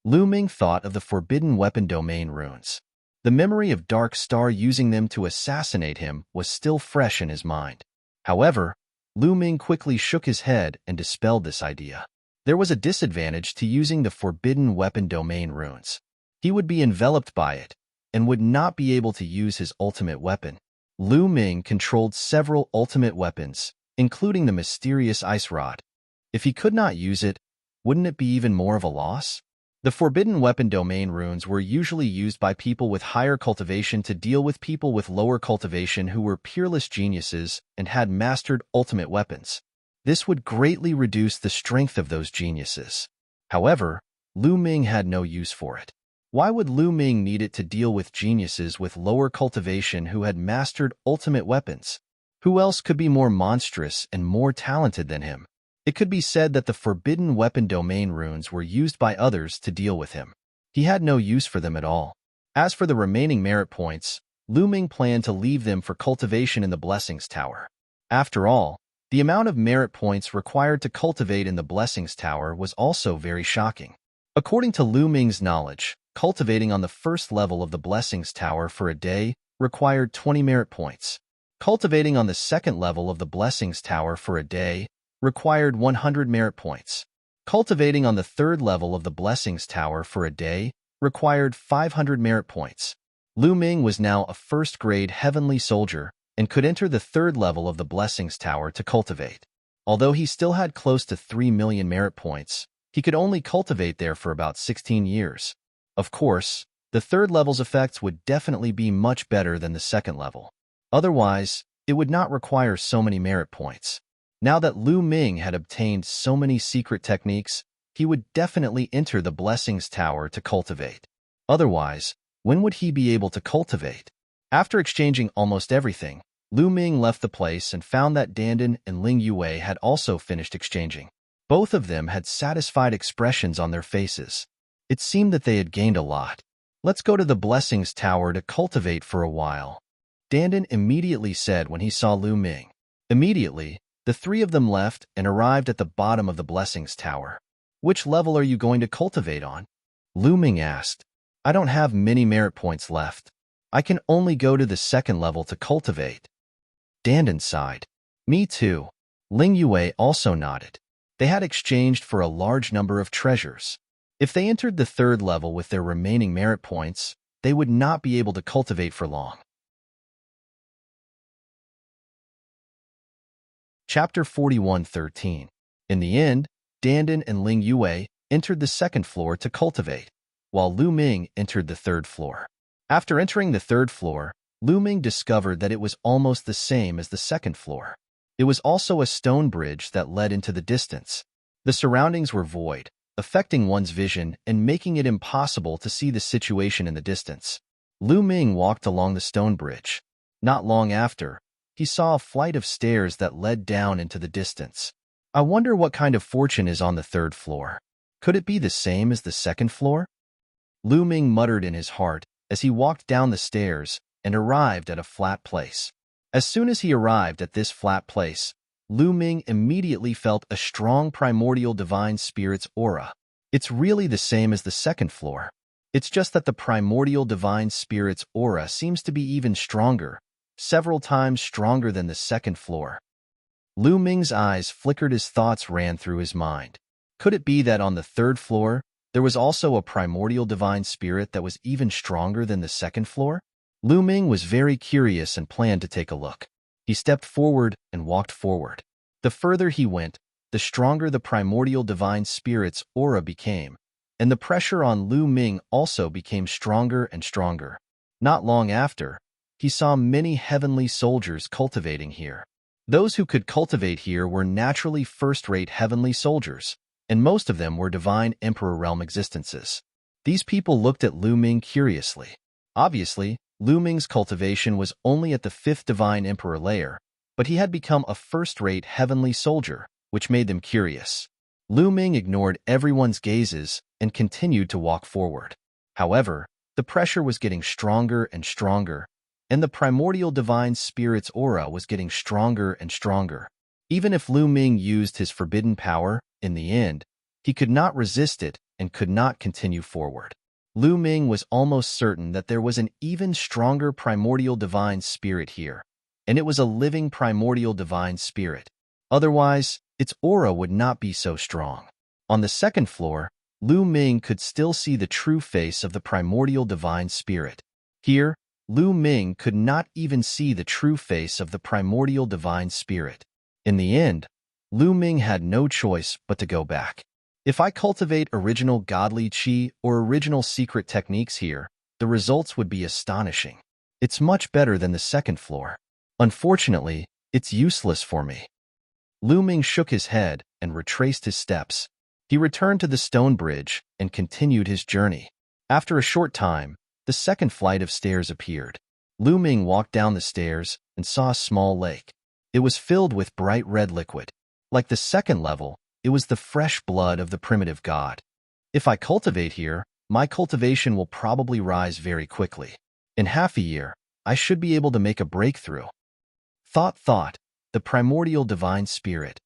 Lu Ming thought of the forbidden weapon domain runes. The memory of Dark Star using them to assassinate him was still fresh in his mind. However, Lu Ming quickly shook his head and dispelled this idea. There was a disadvantage to using the forbidden weapon domain runes. He would be enveloped by it and would not be able to use his ultimate weapon. Lu Ming controlled several ultimate weapons, including the mysterious ice rod. If he could not use it, wouldn't it be even more of a loss? The forbidden weapon domain runes were usually used by people with higher cultivation to deal with people with lower cultivation who were peerless geniuses and had mastered ultimate weapons. This would greatly reduce the strength of those geniuses. However, Lu Ming had no use for it. Why would Lu Ming need it to deal with geniuses with lower cultivation who had mastered ultimate weapons? Who else could be more monstrous and more talented than him? It could be said that the forbidden weapon domain runes were used by others to deal with him. He had no use for them at all. As for the remaining merit points, Lu Ming planned to leave them for cultivation in the Blessings Tower. After all, The amount of merit points required to cultivate in the Blessings Tower was also very shocking. According to Lu Ming's knowledge, cultivating on the first level of the Blessings Tower for a day required 20 merit points. Cultivating on the second level of the Blessings Tower for a day required 100 merit points. Cultivating on the third level of the Blessings Tower for a day required 500 merit points. Lu Ming was now a first-grade heavenly soldier and could enter the third level of the Blessings Tower to cultivate. Although he still had close to 3 million merit points, he could only cultivate there for about 16 years. Of course, the third level's effects would definitely be much better than the second level. Otherwise, it would not require so many merit points. Now that Lu Ming had obtained so many secret techniques, he would definitely enter the Blessings Tower to cultivate. Otherwise, when would he be able to cultivate? After exchanging almost everything, Lu Ming left the place and found that Dandan and Ling Yue had also finished exchanging. Both of them had satisfied expressions on their faces. It seemed that they had gained a lot. Let's go to the Blessings Tower to cultivate for a while, Dandan immediately said when he saw Lu Ming. Immediately, the three of them left and arrived at the bottom of the Blessings Tower. Which level are you going to cultivate on? Lu Ming asked. I don't have many merit points left. I can only go to the second level to cultivate. Dandan sighed. Me too. Ling Yue also nodded. They had exchanged for a large number of treasures. If they entered the third level with their remaining merit points, they would not be able to cultivate for long. Chapter 41:13. In the end, Dandan and Ling Yue entered the second floor to cultivate, while Lu Ming entered the third floor. After entering the third floor, Lu Ming discovered that it was almost the same as the second floor. It was also a stone bridge that led into the distance. The surroundings were void, affecting one's vision and making it impossible to see the situation in the distance. Lu Ming walked along the stone bridge. Not long after, he saw a flight of stairs that led down into the distance. I wonder what kind of fortune is on the third floor. Could it be the same as the second floor? Lu Ming muttered in his heart as he walked down the stairs and arrived at a flat place. As soon as he arrived at this flat place, Lu Ming immediately felt a strong primordial divine spirit's aura. It's really the same as the second floor. It's just that the primordial divine spirit's aura seems to be even stronger, several times stronger than the second floor. Lu Ming's eyes flickered as thoughts ran through his mind. Could it be that on the third floor, there was also a primordial divine spirit that was even stronger than the second floor? Lu Ming was very curious and planned to take a look. He stepped forward and walked forward. The further he went, the stronger the primordial divine spirit's aura became, and the pressure on Lu Ming also became stronger and stronger. Not long after, he saw many heavenly soldiers cultivating here. Those who could cultivate here were naturally first-rate heavenly soldiers, and most of them were divine Emperor Realm existences. These people looked at Lu Ming curiously. Obviously, Lu Ming's cultivation was only at the 5th Divine Emperor layer, but he had become a first-rate heavenly soldier, which made them curious. Lu Ming ignored everyone's gazes and continued to walk forward. However, the pressure was getting stronger and stronger, and the primordial divine spirit's aura was getting stronger and stronger. Even if Lu Ming used his forbidden power, in the end, he could not resist it and could not continue forward. Lu Ming was almost certain that there was an even stronger primordial divine spirit here, and it was a living primordial divine spirit. Otherwise, its aura would not be so strong. On the second floor, Lu Ming could still see the true face of the primordial divine spirit. Here, Lu Ming could not even see the true face of the primordial divine spirit. In the end, Lu Ming had no choice but to go back. If I cultivate original godly chi or original secret techniques here, the results would be astonishing. It's much better than the second floor. Unfortunately, it's useless for me. Lu Ming shook his head and retraced his steps. He returned to the stone bridge and continued his journey. After a short time, the second flight of stairs appeared. Lu Ming walked down the stairs and saw a small lake. It was filled with bright red liquid. Like the second level, it was the fresh blood of the primitive god. If I cultivate here, my cultivation will probably rise very quickly. In half a year, I should be able to make a breakthrough. Thought. the primordial divine spirit.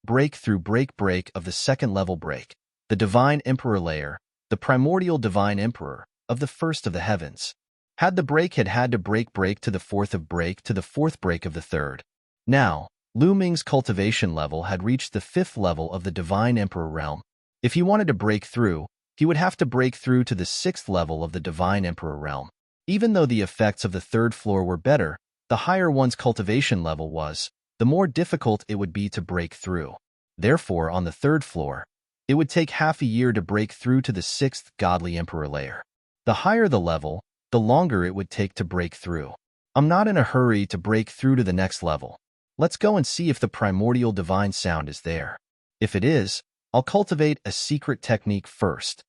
Break through break of the second level break. The divine emperor layer, the primordial divine emperor of the first of the heavens. Had the break had to break to the fourth break of the third. Now, Lu Ming's cultivation level had reached the fifth level of the divine emperor realm. If he wanted to break through, he would have to break through to the sixth level of the divine emperor realm. Even though the effects of the third floor were better, the higher one's cultivation level was, the more difficult it would be to break through. Therefore, on the third floor, it would take half a year to break through to the sixth godly emperor layer. The higher the level, the longer it would take to break through. I'm not in a hurry to break through to the next level. Let's go and see if the primordial divine sound is there. If it is, I'll cultivate a secret technique first.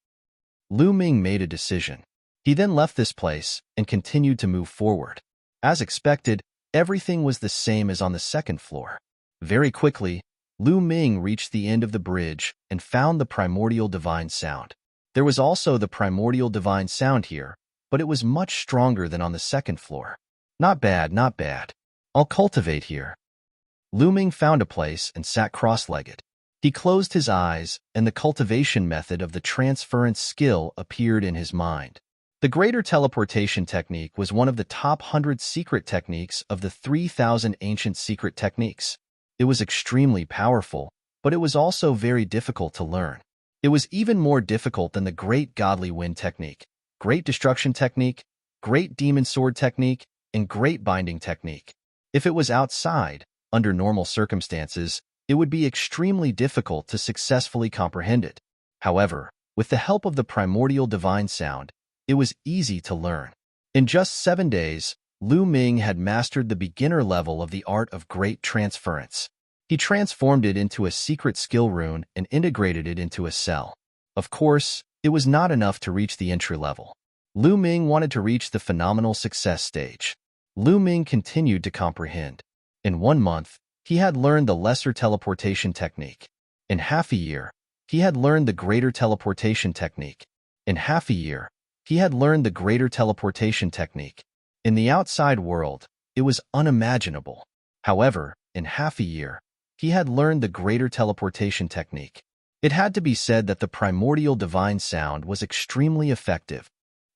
Lu Ming made a decision. He then left this place and continued to move forward. As expected, everything was the same as on the second floor. Very quickly, Lu Ming reached the end of the bridge and found the primordial divine sound. There was also the primordial divine sound here, but it was much stronger than on the second floor. Not bad, not bad. I'll cultivate here. Lu Ming found a place and sat cross-legged. He closed his eyes, and the cultivation method of the transference skill appeared in his mind. The greater teleportation technique was one of the top 100 secret techniques of the 3,000 ancient secret techniques. It was extremely powerful, but it was also very difficult to learn. It was even more difficult than the Great Godly Wind technique, Great Destruction technique, Great Demon Sword technique, and Great Binding technique. If it was outside, under normal circumstances, it would be extremely difficult to successfully comprehend it. However, with the help of the primordial divine sound, it was easy to learn. In just 7 days, Lu Ming had mastered the beginner level of the art of great transference. He transformed it into a secret skill rune and integrated it into a cell. Of course, it was not enough to reach the entry level. Lu Ming wanted to reach the phenomenal success stage. Lu Ming continued to comprehend. In 1 month, he had learned the lesser teleportation technique. In half a year, he had learned the greater teleportation technique. In half a year, he had learned the greater teleportation technique. In the outside world, it was unimaginable. However, in half a year, he had learned the greater teleportation technique. It had to be said that the primordial divine sound was extremely effective.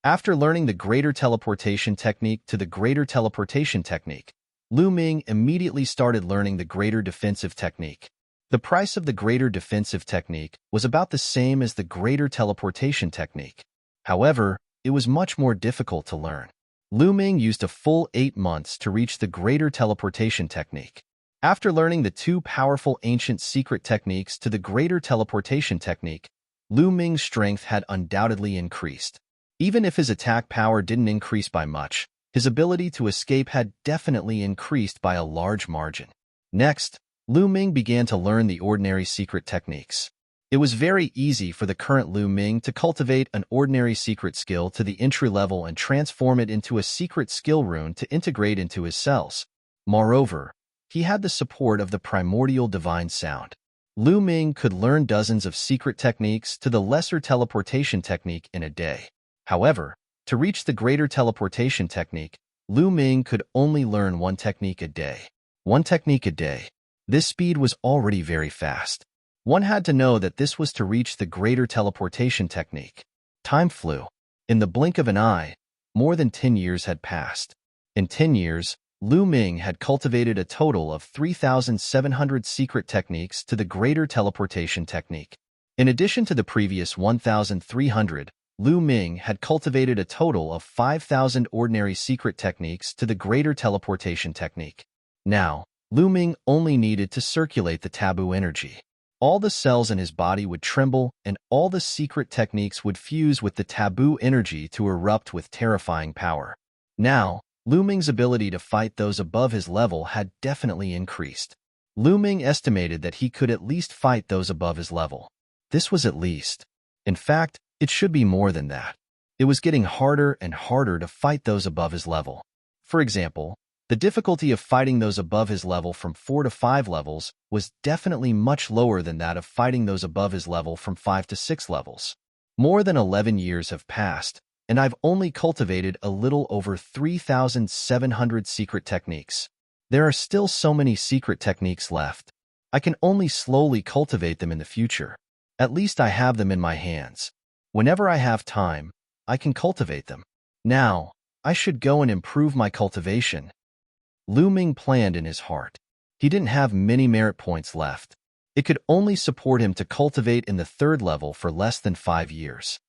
After learning the greater teleportation technique to the greater teleportation technique, Lu Ming immediately started learning the greater defensive technique. The price of the greater defensive technique was about the same as the greater teleportation technique. However, it was much more difficult to learn. Lu Ming used a full 8 months to reach the greater teleportation technique. After learning the 2 powerful ancient secret techniques to the greater teleportation technique, Lu Ming's strength had undoubtedly increased. Even if his attack power didn't increase by much, his ability to escape had definitely increased by a large margin. Next, Lu Ming began to learn the ordinary secret techniques. It was very easy for the current Lu Ming to cultivate an ordinary secret skill to the entry level and transform it into a secret skill rune to integrate into his cells. Moreover, he had the support of the primordial divine sound. Lu Ming could learn dozens of secret techniques to the lesser teleportation technique in a day. However, to reach the greater teleportation technique, Lu Ming could only learn 1 technique a day. 1 technique a day. This speed was already very fast. One had to know that this was to reach the greater teleportation technique. Time flew. In the blink of an eye, more than 10 years had passed. In 10 years, Lu Ming had cultivated a total of 3,700 secret techniques to the greater teleportation technique. In addition to the previous 1,300, Lu Ming had cultivated a total of 5,000 ordinary secret techniques to the greater teleportation technique. Now, Lu Ming only needed to circulate the taboo energy. All the cells in his body would tremble, and all the secret techniques would fuse with the taboo energy to erupt with terrifying power. Now, Lu Ming's ability to fight those above his level had definitely increased. Lu Ming estimated that he could at least fight those above his level. This was at least. In fact, it should be more than that. It was getting harder and harder to fight those above his level. For example, the difficulty of fighting those above his level from 4 to 5 levels was definitely much lower than that of fighting those above his level from 5 to 6 levels. More than 11 years have passed, and I've only cultivated a little over 3,700 secret techniques. There are still so many secret techniques left. I can only slowly cultivate them in the future. At least I have them in my hands. Whenever I have time, I can cultivate them. Now, I should go and improve my cultivation. Lu Ming planned in his heart. He didn't have many merit points left. It could only support him to cultivate in the 3rd level for less than 5 years.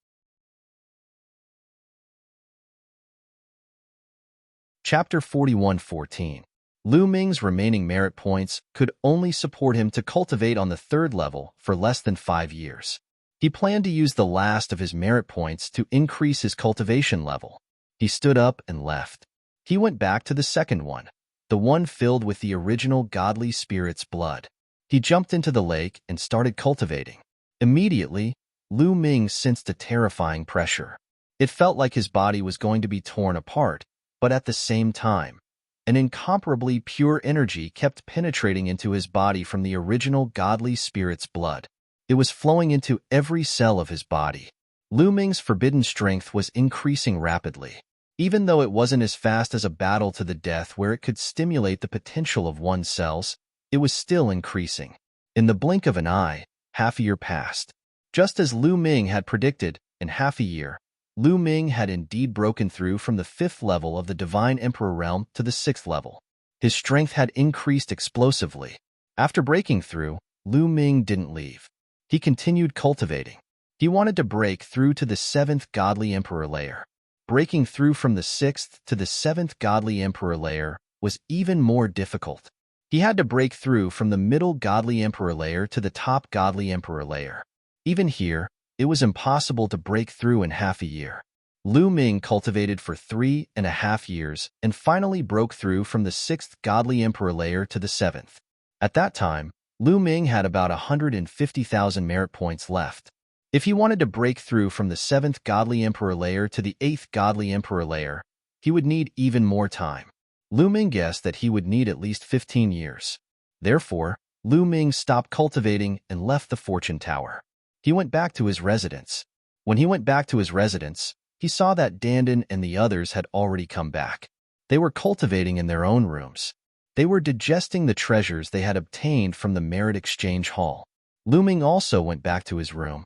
Chapter 41:14. Lu Ming's remaining merit points could only support him to cultivate on the 3rd level for less than 5 years. He planned to use the last of his merit points to increase his cultivation level. He stood up and left. He went back to the 2nd one, the one filled with the original godly spirit's blood. He jumped into the lake and started cultivating. Immediately, Lu Ming sensed a terrifying pressure. It felt like his body was going to be torn apart, but at the same time, an incomparably pure energy kept penetrating into his body from the original godly spirit's blood. It was flowing into every cell of his body. Lu Ming's forbidden strength was increasing rapidly. Even though it wasn't as fast as a battle to the death where it could stimulate the potential of one's cells, it was still increasing. In the blink of an eye, half a year passed. Just as Lu Ming had predicted, in half a year, Lu Ming had indeed broken through from the 5th level of the Divine Emperor realm to the 6th level. His strength had increased explosively. After breaking through, Lu Ming didn't leave. He continued cultivating. He wanted to break through to the 7th Godly Emperor layer. Breaking through from the 6th to the 7th Godly Emperor layer was even more difficult. He had to break through from the middle Godly Emperor layer to the top Godly Emperor layer. Even here, it was impossible to break through in half a year. Lu Ming cultivated for 3.5 years and finally broke through from the 6th Godly Emperor layer to the 7th. At that time, Lu Ming had about 150,000 merit points left. If he wanted to break through from the 7th Godly Emperor layer to the 8th Godly Emperor layer, he would need even more time. Lu Ming guessed that he would need at least 15 years. Therefore, Lu Ming stopped cultivating and left the fortune tower. He went back to his residence. When he went back to his residence, he saw that Dandan and the others had already come back. They were cultivating in their own rooms. They were digesting the treasures they had obtained from the Merit Exchange Hall. Lu Ming also went back to his room.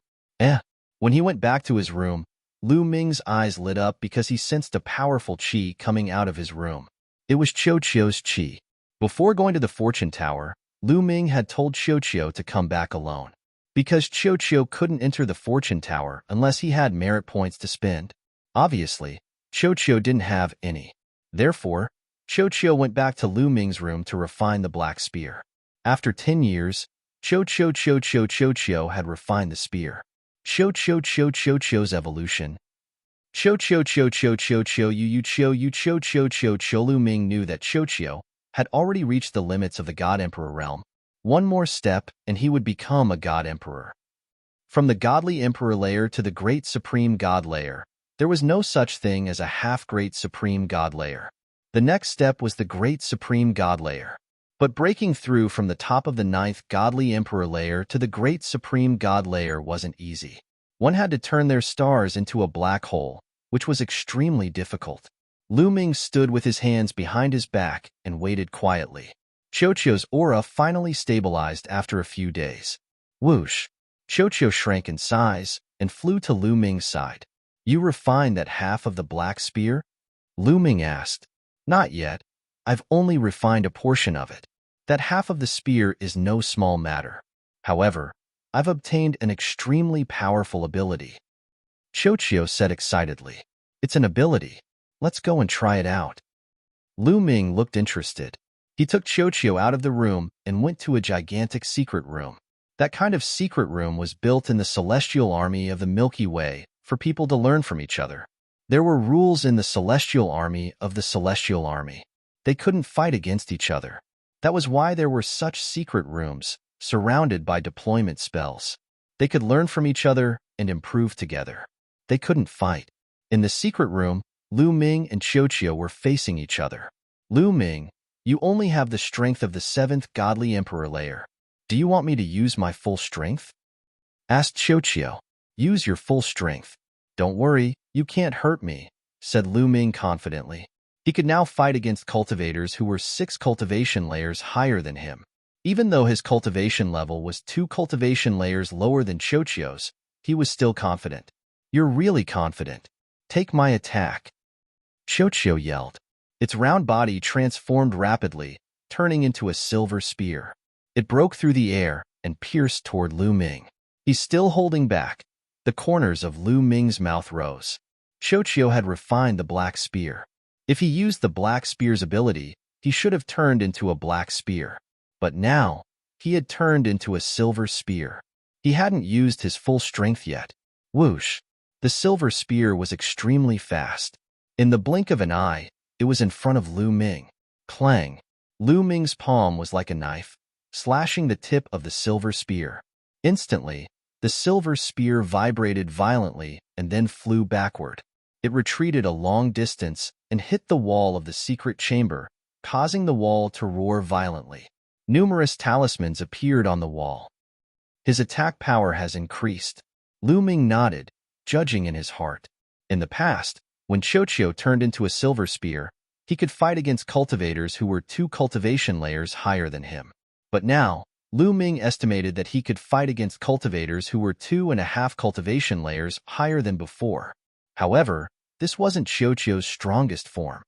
When he went back to his room, Lu Ming's eyes lit up because he sensed a powerful qi coming out of his room. It was Qiuqiu's qi. Before going to the fortune tower, Lu Ming had told Qiuqiu to come back alone. Because Qiuqiu couldn't enter the fortune tower unless he had merit points to spend. Obviously, Qiuqiu didn't have any. Therefore, Qiuqiu went back to Lu Ming's room to refine the black spear. After 10 years, Qiuqiu's had refined the spear. Qiuqiu's evolution. Lu Ming knew that Qiuqiu had already reached the limits of the God Emperor realm. One more step, and he would become a God Emperor. From the Godly Emperor layer to the Great Supreme God layer, there was no such thing as a half-Great Supreme God layer. The next step was the Great Supreme God layer. But breaking through from the top of the 9th Godly Emperor layer to the Great Supreme God layer wasn't easy. One had to turn their stars into a black hole, which was extremely difficult. Lu Ming stood with his hands behind his back and waited quietly. Qiuqiu's aura finally stabilized after a few days. Whoosh! Qiuqiu shrank in size and flew to Lu Ming's side. You refined that half of the black spear? Lu Ming asked. Not yet. I've only refined a portion of it. That half of the spear is no small matter. However, I've obtained an extremely powerful ability. Qiuqiu said excitedly. It's an ability. Let's go and try it out. Lu Ming looked interested. He took Qiuqiu out of the room and went to a gigantic secret room. That kind of secret room was built in the celestial army of the Milky Way for people to learn from each other. There were rules in the celestial army of the celestial army. They couldn't fight against each other. That was why there were such secret rooms, surrounded by deployment spells. They could learn from each other and improve together. They couldn't fight. In the secret room, Lu Ming and Qiuqiu were facing each other. Lu Ming, you only have the strength of the 7th Godly Emperor layer. Do you want me to use my full strength? Asked Qiuqiu. Use your full strength. Don't worry, you can't hurt me, said Lu Ming confidently. He could now fight against cultivators who were 6 cultivation layers higher than him. Even though his cultivation level was 2 cultivation layers lower than Chochio's, he was still confident. "You're really confident. Take my attack," Chochio yelled. Its round body transformed rapidly, turning into a silver spear. It broke through the air and pierced toward Lu Ming. He's still holding back. The corners of Lu Ming's mouth rose. Chochio had refined the black spear. If he used the black spear's ability, he should have turned into a black spear. But now, he had turned into a silver spear. He hadn't used his full strength yet. Whoosh! The silver spear was extremely fast. In the blink of an eye, it was in front of Lu Ming. Clang! Lu Ming's palm was like a knife, slashing the tip of the silver spear. Instantly, the silver spear vibrated violently and then flew backward. It retreated a long distance and hit the wall of the secret chamber, causing the wall to roar violently. Numerous talismans appeared on the wall. "His attack power has increased." Lu Ming nodded, judging in his heart. In the past, when Chochio turned into a silver spear, he could fight against cultivators who were 2 cultivation layers higher than him. But now, Lu Ming estimated that he could fight against cultivators who were 2.5 cultivation layers higher than before. However, this wasn't Chochio's strongest form.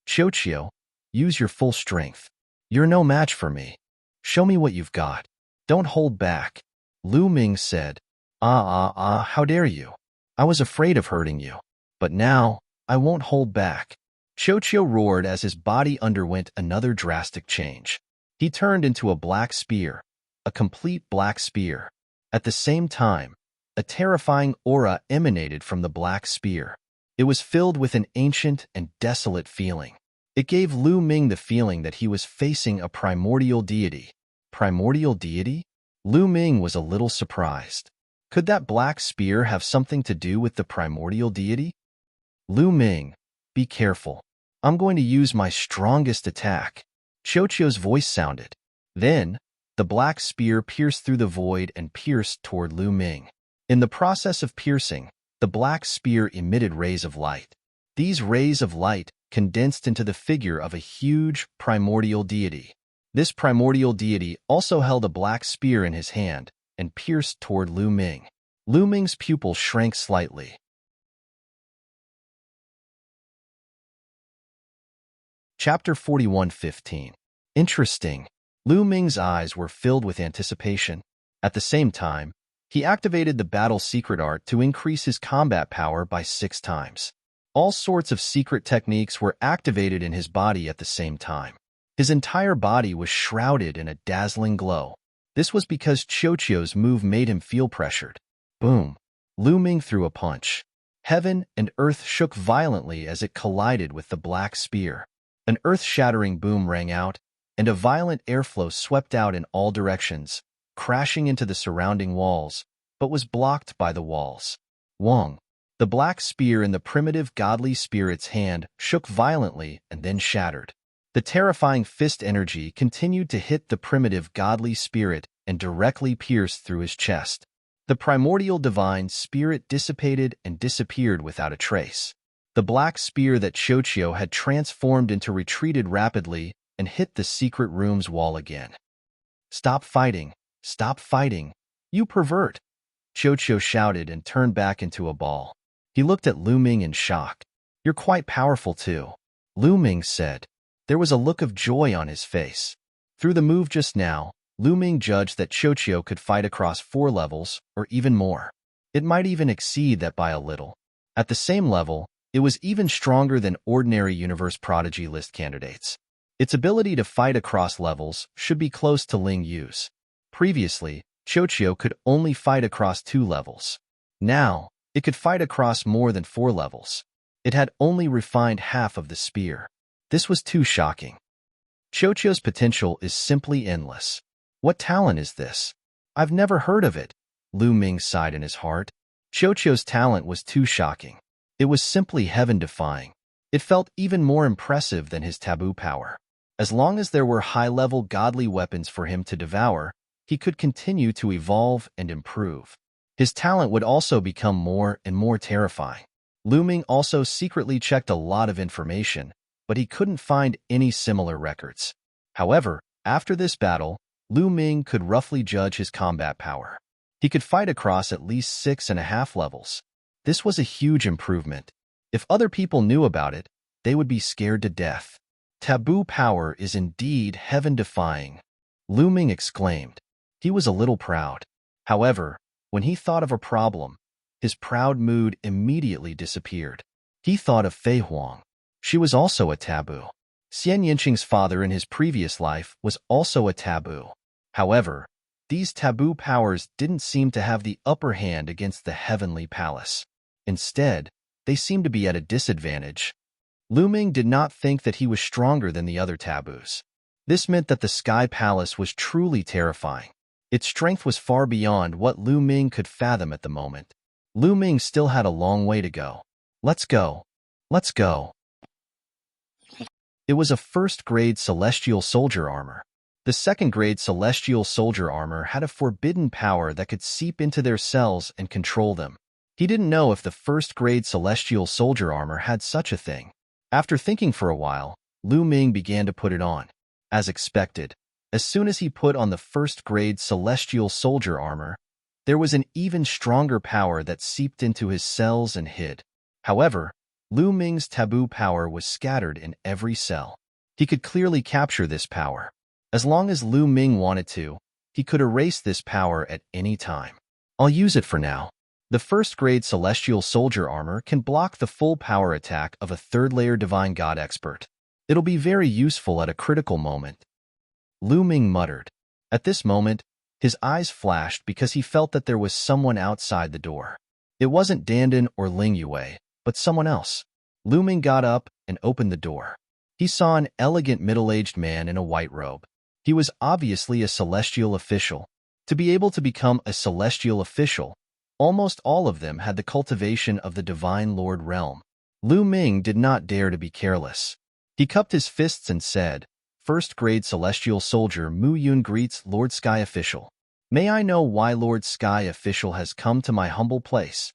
"Chochio, use your full strength. You're no match for me. Show me what you've got. Don't hold back," Lu Ming said. How dare you? I was afraid of hurting you. But now, I won't hold back." Chochio roared as his body underwent another drastic change. He turned into a black spear, a complete black spear. At the same time, a terrifying aura emanated from the black spear. It was filled with an ancient and desolate feeling. It gave Lu Ming the feeling that he was facing a primordial deity. Primordial deity? Lu Ming was a little surprised. Could that black spear have something to do with the primordial deity? "Lu Ming, be careful. I'm going to use my strongest attack," Chochio's voice sounded. Then, the black spear pierced through the void and pierced toward Lu Ming. In the process of piercing, the black spear emitted rays of light. These rays of light condensed into the figure of a huge primordial deity. This primordial deity also held a black spear in his hand and pierced toward Lu Ming. Lu Ming's pupil shrank slightly. Chapter 41:15. Interesting. Lu Ming's eyes were filled with anticipation. At the same time, he activated the battle secret art to increase his combat power by 6 times. All sorts of secret techniques were activated in his body at the same time. His entire body was shrouded in a dazzling glow. This was because Chochio's move made him feel pressured. Boom! Lu Ming threw a punch. Heaven and earth shook violently as it collided with the black spear. An earth-shattering boom rang out, and a violent airflow swept out in all directions, crashing into the surrounding walls, but was blocked by the walls. Wong! The black spear in the primitive godly spirit's hand shook violently and then shattered. The terrifying fist energy continued to hit the primitive godly spirit and directly pierced through his chest. The primordial divine spirit dissipated and disappeared without a trace. The black spear that Chochio had transformed into retreated rapidly and hit the secret room's wall again. "Stop fighting! Stop fighting! You pervert!" Chochio shouted and turned back into a ball. He looked at Lu Ming in shock. "You're quite powerful too," Lu Ming said. There was a look of joy on his face. Through the move just now, Lu Ming judged that Chochio could fight across 4 levels, or even more. It might even exceed that by a little. At the same level, it was even stronger than ordinary Universe Prodigy list candidates. Its ability to fight across levels should be close to Ling Yu's. Previously, Chochio could only fight across 2 levels. Now, it could fight across more than 4 levels. It had only refined half of the spear. This was too shocking. Chochio's potential is simply endless. What talent is this? I've never heard of it, Lu Ming sighed in his heart. Chochio's talent was too shocking. It was simply heaven-defying. It felt even more impressive than his taboo power. As long as there were high-level godly weapons for him to devour, he could continue to evolve and improve. His talent would also become more and more terrifying. Lu Ming also secretly checked a lot of information, but he couldn't find any similar records. However, after this battle, Lu Ming could roughly judge his combat power. He could fight across at least 6.5 levels. This was a huge improvement. If other people knew about it, they would be scared to death. Taboo power is indeed heaven-defying, Lu Ming exclaimed. He was a little proud. However, when he thought of a problem, his proud mood immediately disappeared. He thought of Fei Huang. She was also a taboo. Xian Yinqing's father in his previous life was also a taboo. However, these taboo powers didn't seem to have the upper hand against the heavenly palace. Instead, they seemed to be at a disadvantage. Lu Ming did not think that he was stronger than the other taboos. This meant that the Sky Palace was truly terrifying. Its strength was far beyond what Lu Ming could fathom at the moment. Lu Ming still had a long way to go. Let's go. Let's go. It was a first-grade celestial soldier armor. The second-grade celestial soldier armor had a forbidden power that could seep into their cells and control them. He didn't know if the first-grade celestial soldier armor had such a thing. After thinking for a while, Lu Ming began to put it on. As expected, as soon as he put on the first-grade celestial soldier armor, there was an even stronger power that seeped into his cells and hid. However, Lu Ming's taboo power was scattered in every cell. He could clearly capture this power. As long as Lu Ming wanted to, he could erase this power at any time. I'll use it for now. The first-grade celestial soldier armor can block the full power attack of a third-layer divine god expert. It'll be very useful at a critical moment. Lu Ming muttered. At this moment, his eyes flashed because he felt that there was someone outside the door. It wasn't Dandan or Ling Yue, but someone else. Lu Ming got up and opened the door. He saw an elegant middle-aged man in a white robe. He was obviously a celestial official. To be able to become a celestial official, almost all of them had the cultivation of the Divine Lord realm. Lu Ming did not dare to be careless. He cupped his fists and said, "First-grade celestial soldier Mu Yun greets Lord Sky Official. May I know why Lord Sky Official has come to my humble place?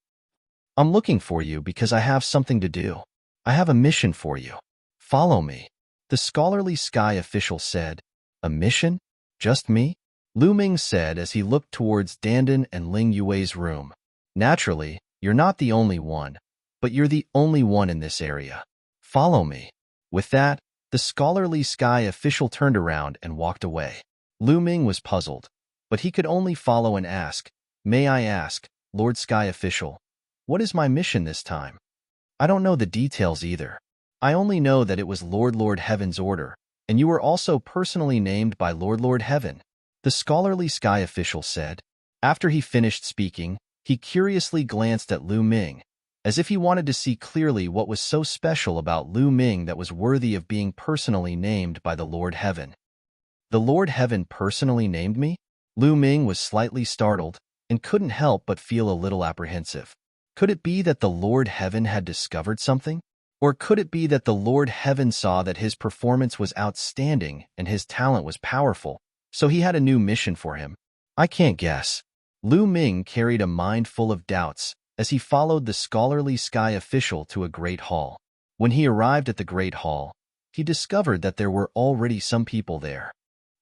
I'm looking for you because I have something to do. I have a mission for you. Follow me." The scholarly Sky Official said, "A mission? Just me?" Lu Ming said as he looked towards Dandan and Ling Yue's room. "Naturally, you're not the only one, but you're the only one in this area. Follow me." With that, the scholarly Sky Official turned around and walked away. Lu Ming was puzzled, but he could only follow and ask, "May I ask, Lord Sky Official, what is my mission this time? I don't know the details either. I only know that it was Lord Heaven's order, and you were also personally named by Lord Heaven," the scholarly Sky Official said. After he finished speaking, he curiously glanced at Lu Ming, as if he wanted to see clearly what was so special about Lu Ming that was worthy of being personally named by the Lord Heaven. "The Lord Heaven personally named me?" Lu Ming was slightly startled and couldn't help but feel a little apprehensive. Could it be that the Lord Heaven had discovered something? Or could it be that the Lord Heaven saw that his performance was outstanding and his talent was powerful, so he had a new mission for him? I can't guess. Lu Ming carried a mind full of doubts as he followed the scholarly Sky Official to a great hall. When he arrived at the great hall, he discovered that there were already some people there.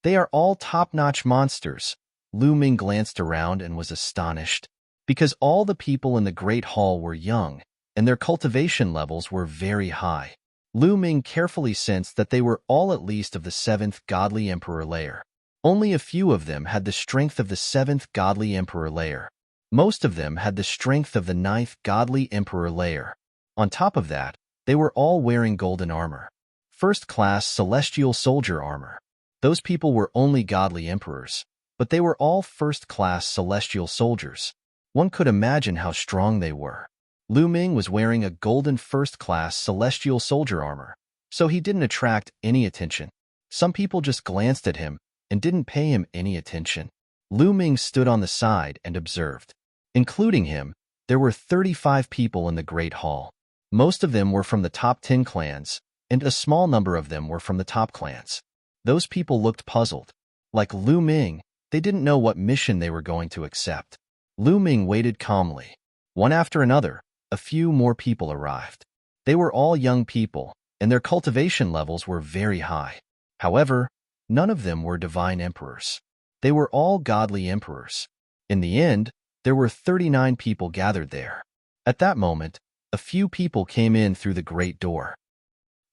They are all top-notch monsters. Lu Ming glanced around and was astonished, because all the people in the great hall were young, and their cultivation levels were very high. Lu Ming carefully sensed that they were all at least of the 7th Godly Emperor layer. Only a few of them had the strength of the 7th Godly Emperor layer. Most of them had the strength of the 9th Godly Emperor layer. On top of that, they were all wearing golden armor. First-class celestial soldier armor. Those people were only godly emperors, but they were all first-class celestial soldiers. One could imagine how strong they were. Lu Ming was wearing a golden first-class celestial soldier armor, so he didn't attract any attention. Some people just glanced at him and didn't pay him any attention. Lu Ming stood on the side and observed. Including him, there were 35 people in the Great Hall. Most of them were from the top 10 clans, and a small number of them were from the top clans. Those people looked puzzled. Like Lu Ming, they didn't know what mission they were going to accept. Lu Ming waited calmly. One after another, a few more people arrived. They were all young people, and their cultivation levels were very high. However, none of them were divine emperors. They were all godly emperors. In the end, there were 39 people gathered there. At that moment, a few people came in through the great door.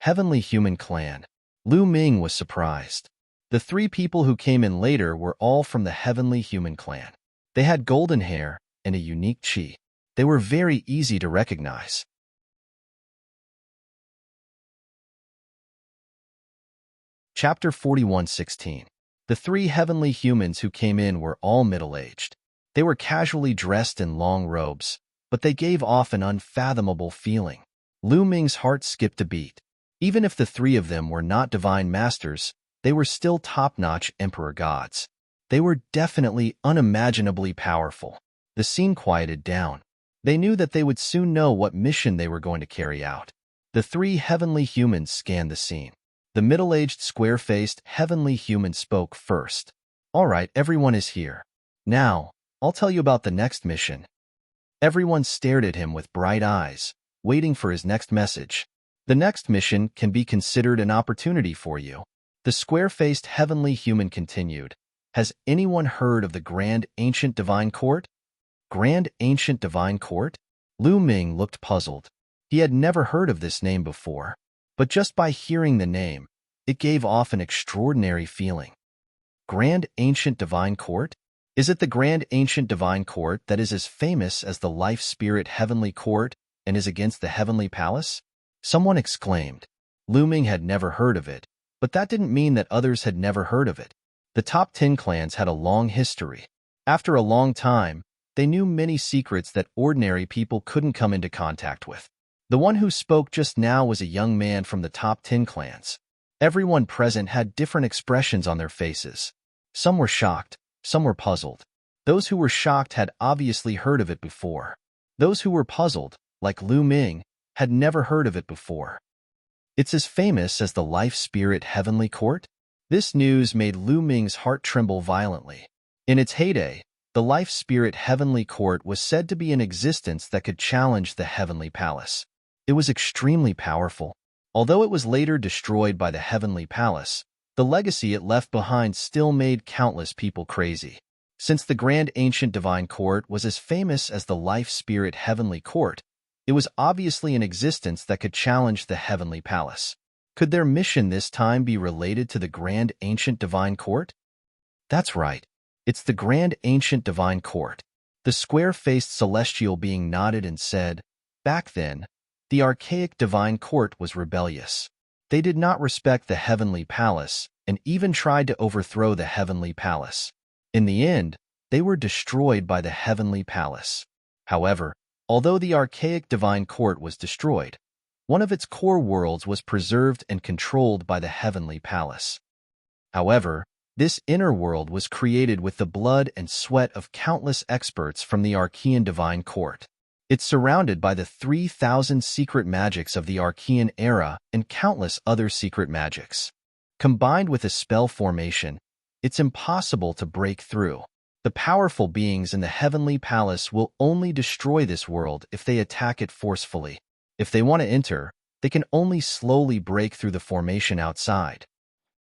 Heavenly Human Clan. Lu Ming was surprised. The 3 people who came in later were all from the Heavenly Human Clan. They had golden hair and a unique chi. They were very easy to recognize. Chapter 41:16. The 3 heavenly humans who came in were all middle-aged. They were casually dressed in long robes, but they gave off an unfathomable feeling. Lu Ming's heart skipped a beat. Even if the 3 of them were not divine masters, they were still top-notch emperor gods. They were definitely unimaginably powerful. The scene quieted down. They knew that they would soon know what mission they were going to carry out. The 3 heavenly humans scanned the scene. The middle-aged, square-faced heavenly human spoke first. "All right, everyone is here. Now, I'll tell you about the next mission." Everyone stared at him with bright eyes, waiting for his next message. "The next mission can be considered an opportunity for you." The square-faced heavenly human continued. "Has anyone heard of the Grand Ancient Divine Court?" Grand Ancient Divine Court? Lu Ming looked puzzled. He had never heard of this name before, but just by hearing the name, it gave off an extraordinary feeling. Grand Ancient Divine Court? Is it the Grand Ancient Divine Court that is as famous as the Life Spirit Heavenly Court and is against the Heavenly Palace? Someone exclaimed. Lu Ming had never heard of it, but that didn't mean that others had never heard of it. The top 10 clans had a long history. After a long time, they knew many secrets that ordinary people couldn't come into contact with. The one who spoke just now was a young man from the top 10 clans. Everyone present had different expressions on their faces. Some were shocked, some were puzzled. Those who were shocked had obviously heard of it before. Those who were puzzled, like Lu Ming, had never heard of it before. It's as famous as the Life Spirit Heavenly Court? This news made Lu Ming's heart tremble violently. In its heyday, the Life Spirit Heavenly Court was said to be in existence that could challenge the Heavenly Palace. It was extremely powerful. Although it was later destroyed by the Heavenly Palace, the legacy it left behind still made countless people crazy. Since the Grand Ancient Divine Court was as famous as the Life Spirit Heavenly Court, it was obviously in existence that could challenge the Heavenly Palace. Could their mission this time be related to the Grand Ancient Divine Court? That's right. It's the Grand Ancient Divine Court. The square-faced celestial being nodded and said, "Back then, the archaic Divine Court was rebellious. They did not respect the Heavenly Palace and even tried to overthrow the Heavenly Palace. In the end, they were destroyed by the Heavenly Palace. However, although the archaic Divine Court was destroyed, one of its core worlds was preserved and controlled by the Heavenly Palace. However, this inner world was created with the blood and sweat of countless experts from the Archean Divine Court. It's surrounded by the 3,000 secret magics of the Archean era and countless other secret magics. Combined with a spell formation, it's impossible to break through. The powerful beings in the Heavenly Palace will only destroy this world if they attack it forcefully. If they want to enter, they can only slowly break through the formation outside.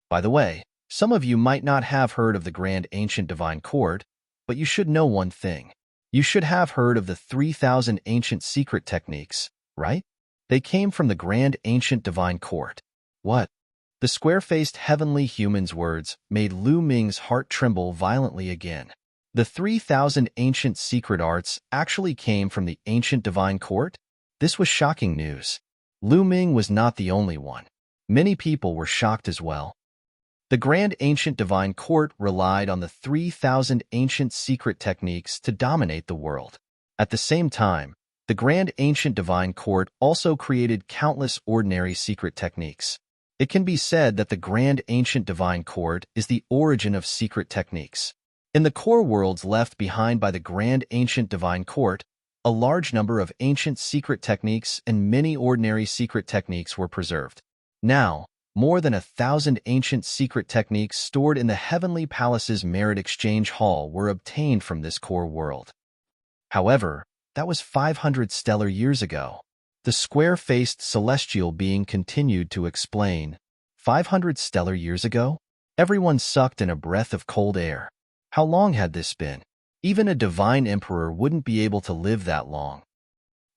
By the way, some of you might not have heard of the Grand Ancient Divine Court, but you should know one thing. You should have heard of the 3,000 ancient secret techniques, right? They came from the Grand Ancient Divine Court. What? The square-faced heavenly human's words made Lu Ming's heart tremble violently again. The 3,000 ancient secret arts actually came from the Ancient Divine Court? This was shocking news. Lu Ming was not the only one. Many people were shocked as well. The Grand Ancient Divine Court relied on the 3,000 ancient secret techniques to dominate the world. At the same time, the Grand Ancient Divine Court also created countless ordinary secret techniques. It can be said that the Grand Ancient Divine Court is the origin of secret techniques. In the core worlds left behind by the Grand Ancient Divine Court, a large number of ancient secret techniques and many ordinary secret techniques were preserved. Now, more than 1,000 ancient secret techniques stored in the Heavenly Palace's Merit Exchange Hall were obtained from this core world. However, that was 500 stellar years ago. The square-faced celestial being continued to explain. 500 stellar years ago? Everyone sucked in a breath of cold air. How long had this been? Even a divine emperor wouldn't be able to live that long.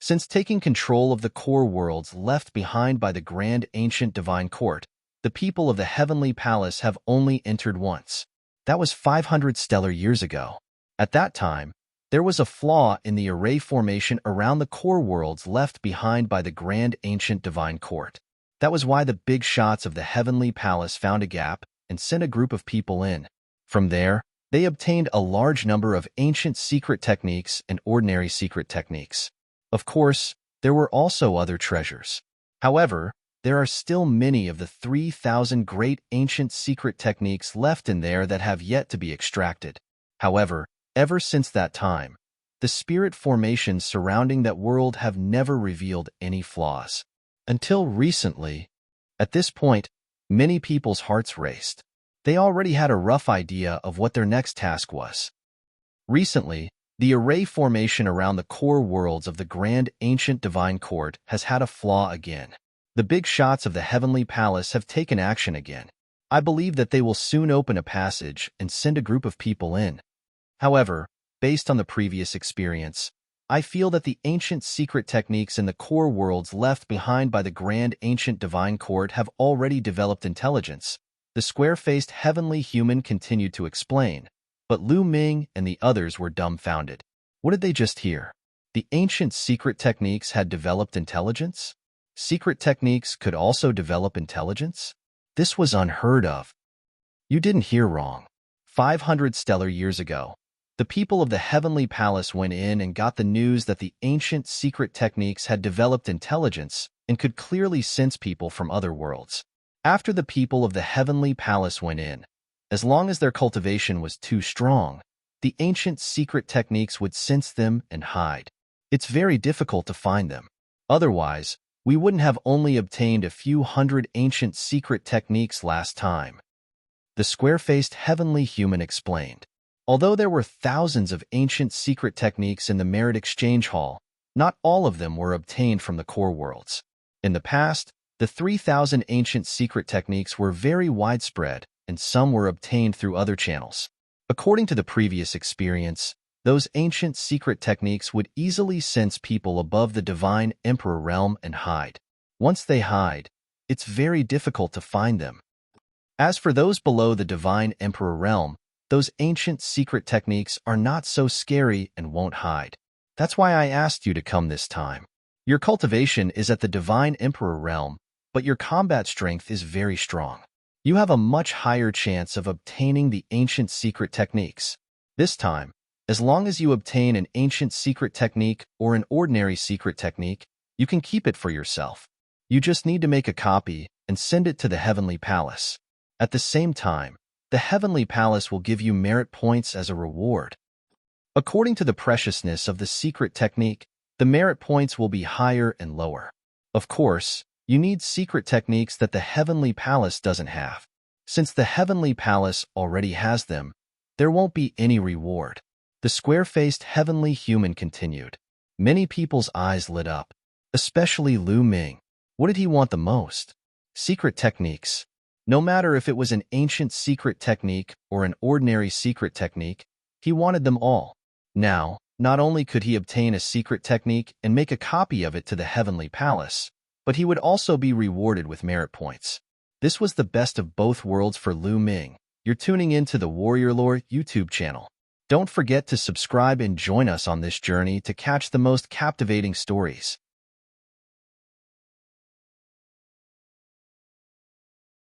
Since taking control of the core worlds left behind by the grand ancient divine court, the people of the heavenly palace have only entered once. That was 500 stellar years ago. At that time, there was a flaw in the array formation around the core worlds left behind by the grand ancient divine court. That was why the big shots of the heavenly palace found a gap and sent a group of people in. From there, they obtained a large number of ancient secret techniques and ordinary secret techniques. Of course, there were also other treasures. However, there are still many of the 3,000 great ancient secret techniques left in there that have yet to be extracted. However, ever since that time, the spirit formations surrounding that world have never revealed any flaws. Until recently. At this point, many people's hearts raced. They already had a rough idea of what their next task was. Recently, the array formation around the core worlds of the grand ancient divine court has had a flaw again. The big shots of the heavenly palace have taken action again. I believe that they will soon open a passage and send a group of people in. However, based on the previous experience, I feel that the ancient secret techniques in the core worlds left behind by the grand ancient divine court have already developed intelligence. The square-faced heavenly human continued to explain, but Lu Ming and the others were dumbfounded. What did they just hear? The ancient secret techniques had developed intelligence? Secret techniques could also develop intelligence? This was unheard of. You didn't hear wrong. 500 stellar years ago, the people of the heavenly palace went in and got the news that the ancient secret techniques had developed intelligence and could clearly sense people from other worlds. After the people of the heavenly palace went in, as long as their cultivation was too strong, the ancient secret techniques would sense them and hide. It's very difficult to find them. Otherwise, we wouldn't have only obtained a few hundred ancient secret techniques last time. The square-faced heavenly human explained. Although there were thousands of ancient secret techniques in the Merit Exchange Hall, not all of them were obtained from the core worlds. In the past, the 3,000 ancient secret techniques were very widespread, and some were obtained through other channels. According to the previous experience, those ancient secret techniques would easily sense people above the divine emperor realm and hide. Once they hide, it's very difficult to find them. As for those below the divine emperor realm, those ancient secret techniques are not so scary and won't hide. That's why I asked you to come this time. Your cultivation is at the divine emperor realm, but your combat strength is very strong. You have a much higher chance of obtaining the ancient secret techniques. This time, as long as you obtain an ancient secret technique or an ordinary secret technique, you can keep it for yourself. You just need to make a copy and send it to the heavenly palace. At the same time, the heavenly palace will give you merit points as a reward. According to the preciousness of the secret technique, the merit points will be higher and lower. Of course, you need secret techniques that the heavenly palace doesn't have. Since the heavenly palace already has them, there won't be any reward. The square-faced heavenly human continued. Many people's eyes lit up, especially Lu Ming. What did he want the most? Secret techniques. No matter if it was an ancient secret technique or an ordinary secret technique, he wanted them all. Now, not only could he obtain a secret technique and make a copy of it to the heavenly palace, but he would also be rewarded with merit points. This was the best of both worlds for Lu Ming. You're tuning in to the Warrior Lore YouTube channel. Don't forget to subscribe and join us on this journey to catch the most captivating stories.